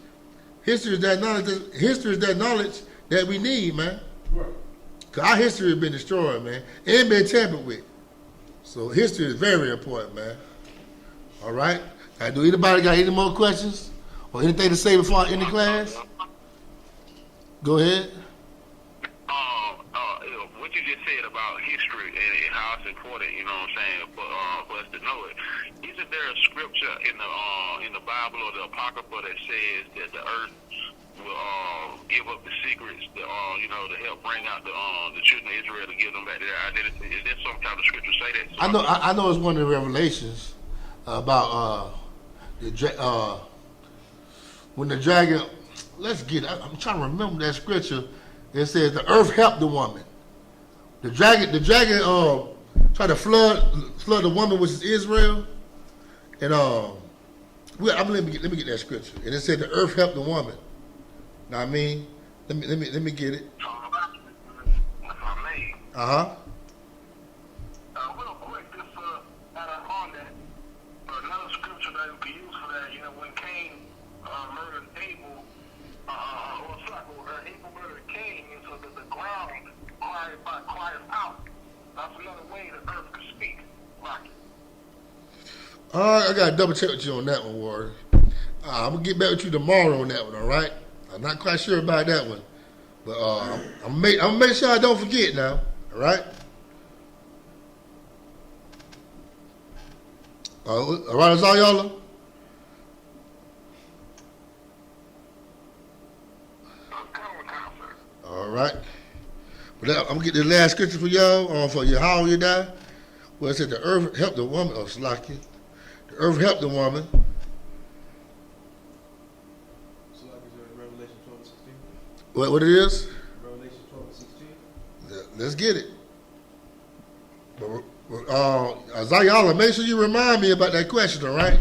History is that knowledge that we need, man. Right. Cause our history has been destroyed, man. It ain't been tampered with. So history is very important, man. All right. Do anybody got any more questions or anything to say before I end the class? Go ahead. What you just said about history and how it's important, you know what I'm saying, for us to know it. Isn't there a scripture in the Bible or the Apocrypha that says that the earth will give up the secrets to to help bring out the children of Israel to give them back their identity? Is there some kind of scripture say that? I know it's one of the Revelations about when the dragon. Let's get it. I'm trying to remember that scripture. It says the earth helped the woman. The dragon tried to flood the woman, which is Israel, and let me get that scripture. And it said the earth helped the woman. Know what I mean? Let me get it. Uh-huh. Real quick, just add on that, another scripture that we can use for that, when Cain murdered Abel, Abel murdered Cain, and so the ground cries out. That's another way the earth could speak. Right. I gotta double check with you on that one, Warren. I'm gonna get back with you tomorrow on that one, all right? I'm not quite sure about that one, but I'm gonna make sure I don't forget now, all right? All right, that's all y'all. All right. But I'm gonna get the last scripture for y'all for Yahanna you die. Where it said the earth helped the woman. Oh, Slaki. The earth helped the woman. Revelation 12 and 16. What it is? Revelation 12 and 16. Let's get it. Zayala, make sure you remind me about that question, all right?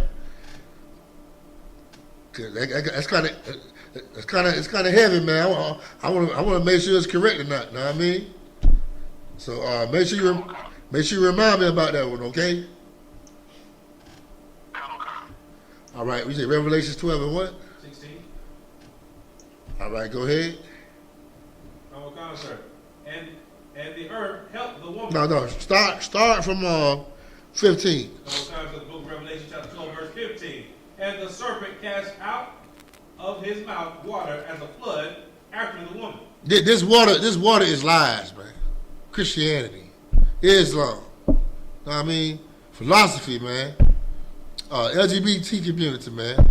It's kind of heavy, man. I want to make sure it's correct or not. Know what I mean? So make sure you remind me about that one, okay? All right. We say Revelations 12 and what? 16. All right. Go ahead. Sir. And the earth helped the woman. No. Start from 15. The book of Revelation chapter 12 verse 15. And the serpent cast out of his mouth water as a flood after the woman. This water is lies, man. Christianity, Islam. Know what I mean? Philosophy, man. LGBT community, man.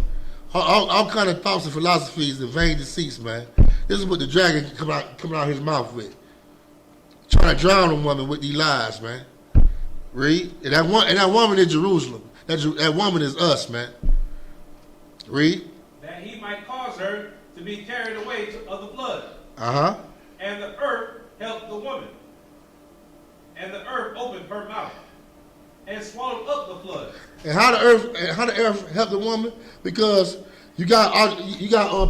All kind of thoughts and philosophies and vain deceits, man. This is what the dragon coming out his mouth with. Trying to drown a woman with these lies, man. Read. And that woman is Jerusalem. That woman is us, man. Read. That he might cause her to be carried away of the flood. Uh-huh. And the earth helped the woman. And the earth opened her mouth and swallowed up the flood. And how the earth help the woman? Because you got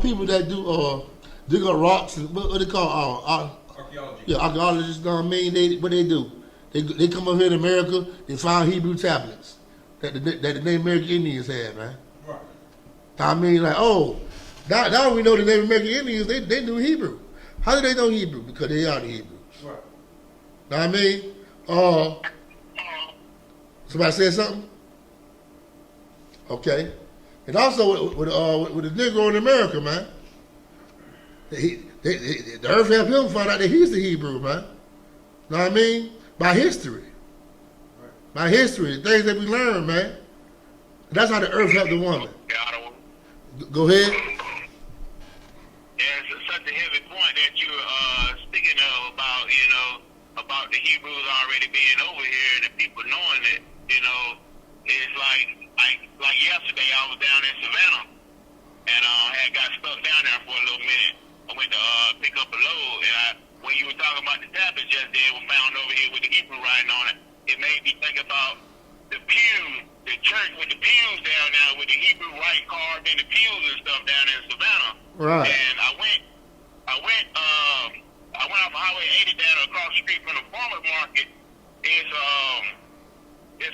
people that do dig up rocks and what they call Archaeology. Yeah, archaeologists. Know what I mean? What they do? They come up here in America. They find Hebrew tablets that the Native American Indians had, man. Right. I mean, like, now we know the Native American Indians. They knew Hebrew. How do they know Hebrew? Because they are the Hebrews. Right. Know what I mean? Somebody said something? Okay. And also with the Negro in America, man. The earth helped him find out that he's the Hebrew, man. Know what I mean? By history. Right. By history, the things that we learn, man. That's how the earth helped the woman. Go ahead. There's such a heavy point that you're speaking of about the Hebrews already being over here and the people knowing it. It's like yesterday I was down in Savannah and had got stuck down there for a little minute. I went to pick up a load, and when you were talking about the tablets just then was found over here with the Hebrew writing on it, it made me think about the pews, the church with the pews down there with the Hebrew writing carved in the pews and stuff down in Savannah. Right. And I went off Highway 80 down across the street from the farmer's market. It's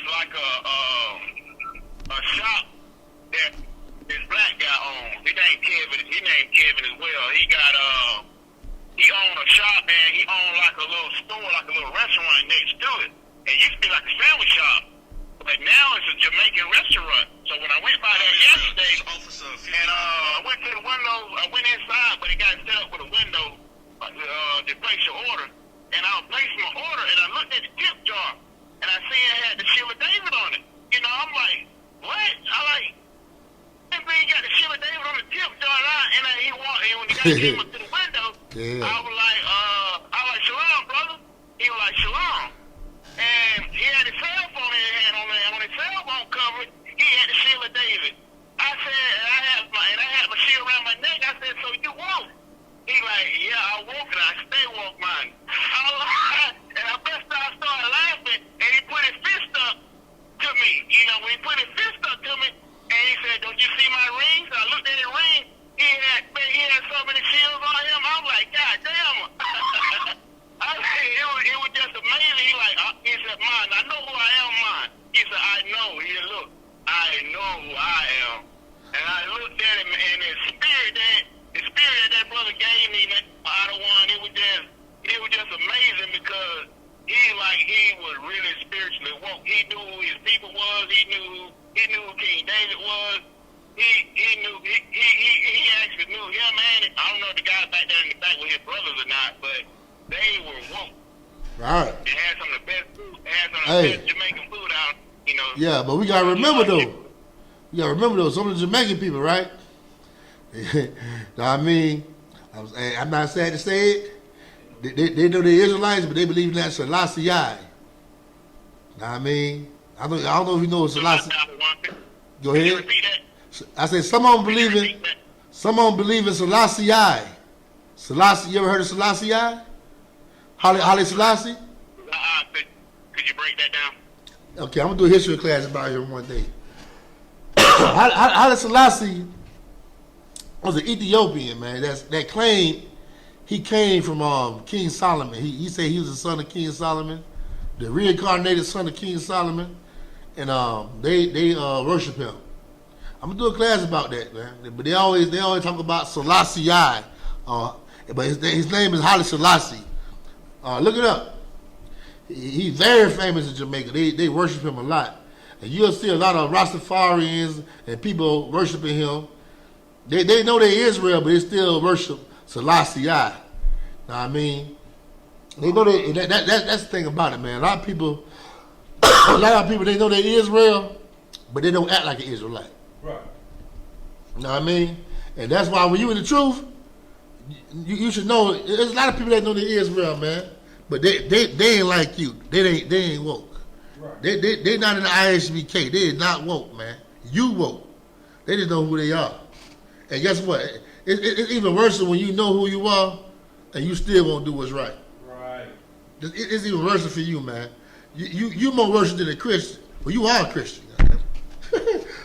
like a shop that this black guy owns. His name Kevin as well. He owned a shop and he owned like a little store, like a little restaurant next to it. It used to be like a sandwich shop, but now it's a Jamaican restaurant. So when I went by there yesterday, and I went to the window, I went inside, but it got set up with a window to place your order. And I placed my order, and I looked at the tip jar, and I seen it had the Shield of David on it. I'm like, what? I like, that man got the Sheila David on the tip, joint out, and he walked, and when the guy came up to the window, Yeah. I was like, shalom, brother. He was like, shalom. And he had his cell phone in his hand on his cell phone cover, he had the Sheila David. I said, and I had my shield around my neck. I said, so you woke? He like, yeah, I woke and I stay woke, man. And I burst out, I started laughing, and he put his fist up to me. You know, when he put his fist up to me, and he said, don't you see my rings? I looked at his ring. He had so many shields on him. I'm like, God damn. It was just amazing. He said, man, I know who I am, man. He said, I know. He said, look, I know who I am. And I looked at him, and the spirit that brother gave me, out of one, it was just amazing because he was really spiritually woke. He knew who his people was. He knew who King David was. He knew. He actually knew him, man. I don't know if the guys back there in the back were his brothers or not, but they were woke. Right. They had some of the best food. They had some of the best Jamaican food out. You know. Yeah, but we gotta remember though. You gotta remember though, some of the Jamaican people, right? Know what I mean? I'm not sad to say it. They know they're Israelites, but they believe in that Selassie. Know what I mean? I don't know if you know what Selassie. Go Can you ahead. repeat that? I said some of them believe in Selassie. Selassie, you ever heard of Selassie? Haile Selassie? Could you break that down? Okay, I'm gonna do a history class about him one day. Haile Selassie was an Ethiopian, man. That claimed he came from King Solomon. He said he was the son of King Solomon, the reincarnated son of King Solomon, and they worship him. I'm gonna do a class about that, man. But they always talk about Selassie. But his name is Haile Selassie. Look it up. He's very famous in Jamaica. They worship him a lot. And you'll see a lot of Rastafarians and people worshiping him. They know they're Israel, but they still worship Selassie. Know what I mean? They know that's the thing about it, man. A lot of people, they know they're Israel, but they don't act like an Israelite. Right. You know what I mean? And that's why when you in the truth, you should know. There's a lot of people that know they're Israel, man, but they ain't like you. They ain't woke. Right. They not in the I.S.U.P.K. They is not woke, man. You woke. They just know who they are. And guess what? It's even worse when you know who you are and you still won't do what's right. Right. It's even worse for you, man. You more worse than a Christian. Well, you are a Christian.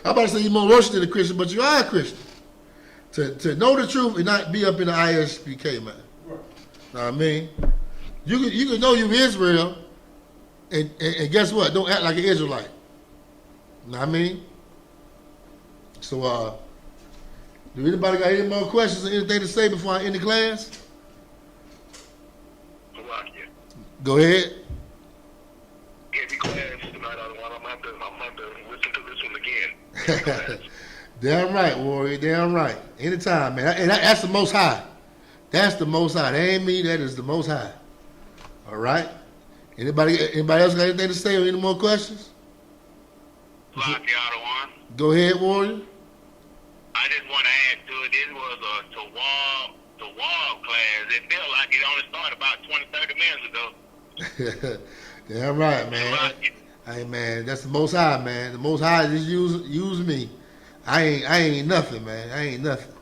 I'm about to say you're more worse than a Christian, but you are a Christian. To know the truth and not be up in the I.S.U.P.K, man. Right. Know what I mean? You can know you Israel and guess what? Don't act like an Israelite. Know what I mean? So, do anybody got any more questions or anything to say before I end the class? Go ahead. Give me class tonight. I'm gonna have to listen to this one again. Damn right, Warrior. Damn right. Anytime, man. And that's the Most High. That's the Most High. That ain't me. That is the Most High. All right. Anybody else got anything to say or any more questions? Go ahead, Warrior. I just want to add to it. This was a wall class. It felt like it only started about 20, 30 minutes ago. Damn right, man. Hey, man, that's the Most High, man. The Most High just use me. I ain't nothing, man. I ain't nothing.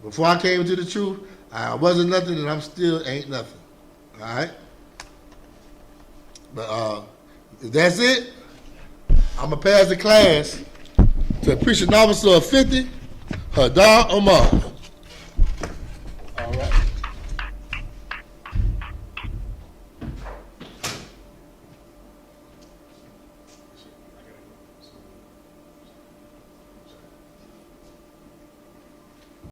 Before I came into the truth, I wasn't nothing, and I'm still ain't nothing. All right. But if that's it, I'm gonna pass the class to a preaching officer of 50, Hadar Omar.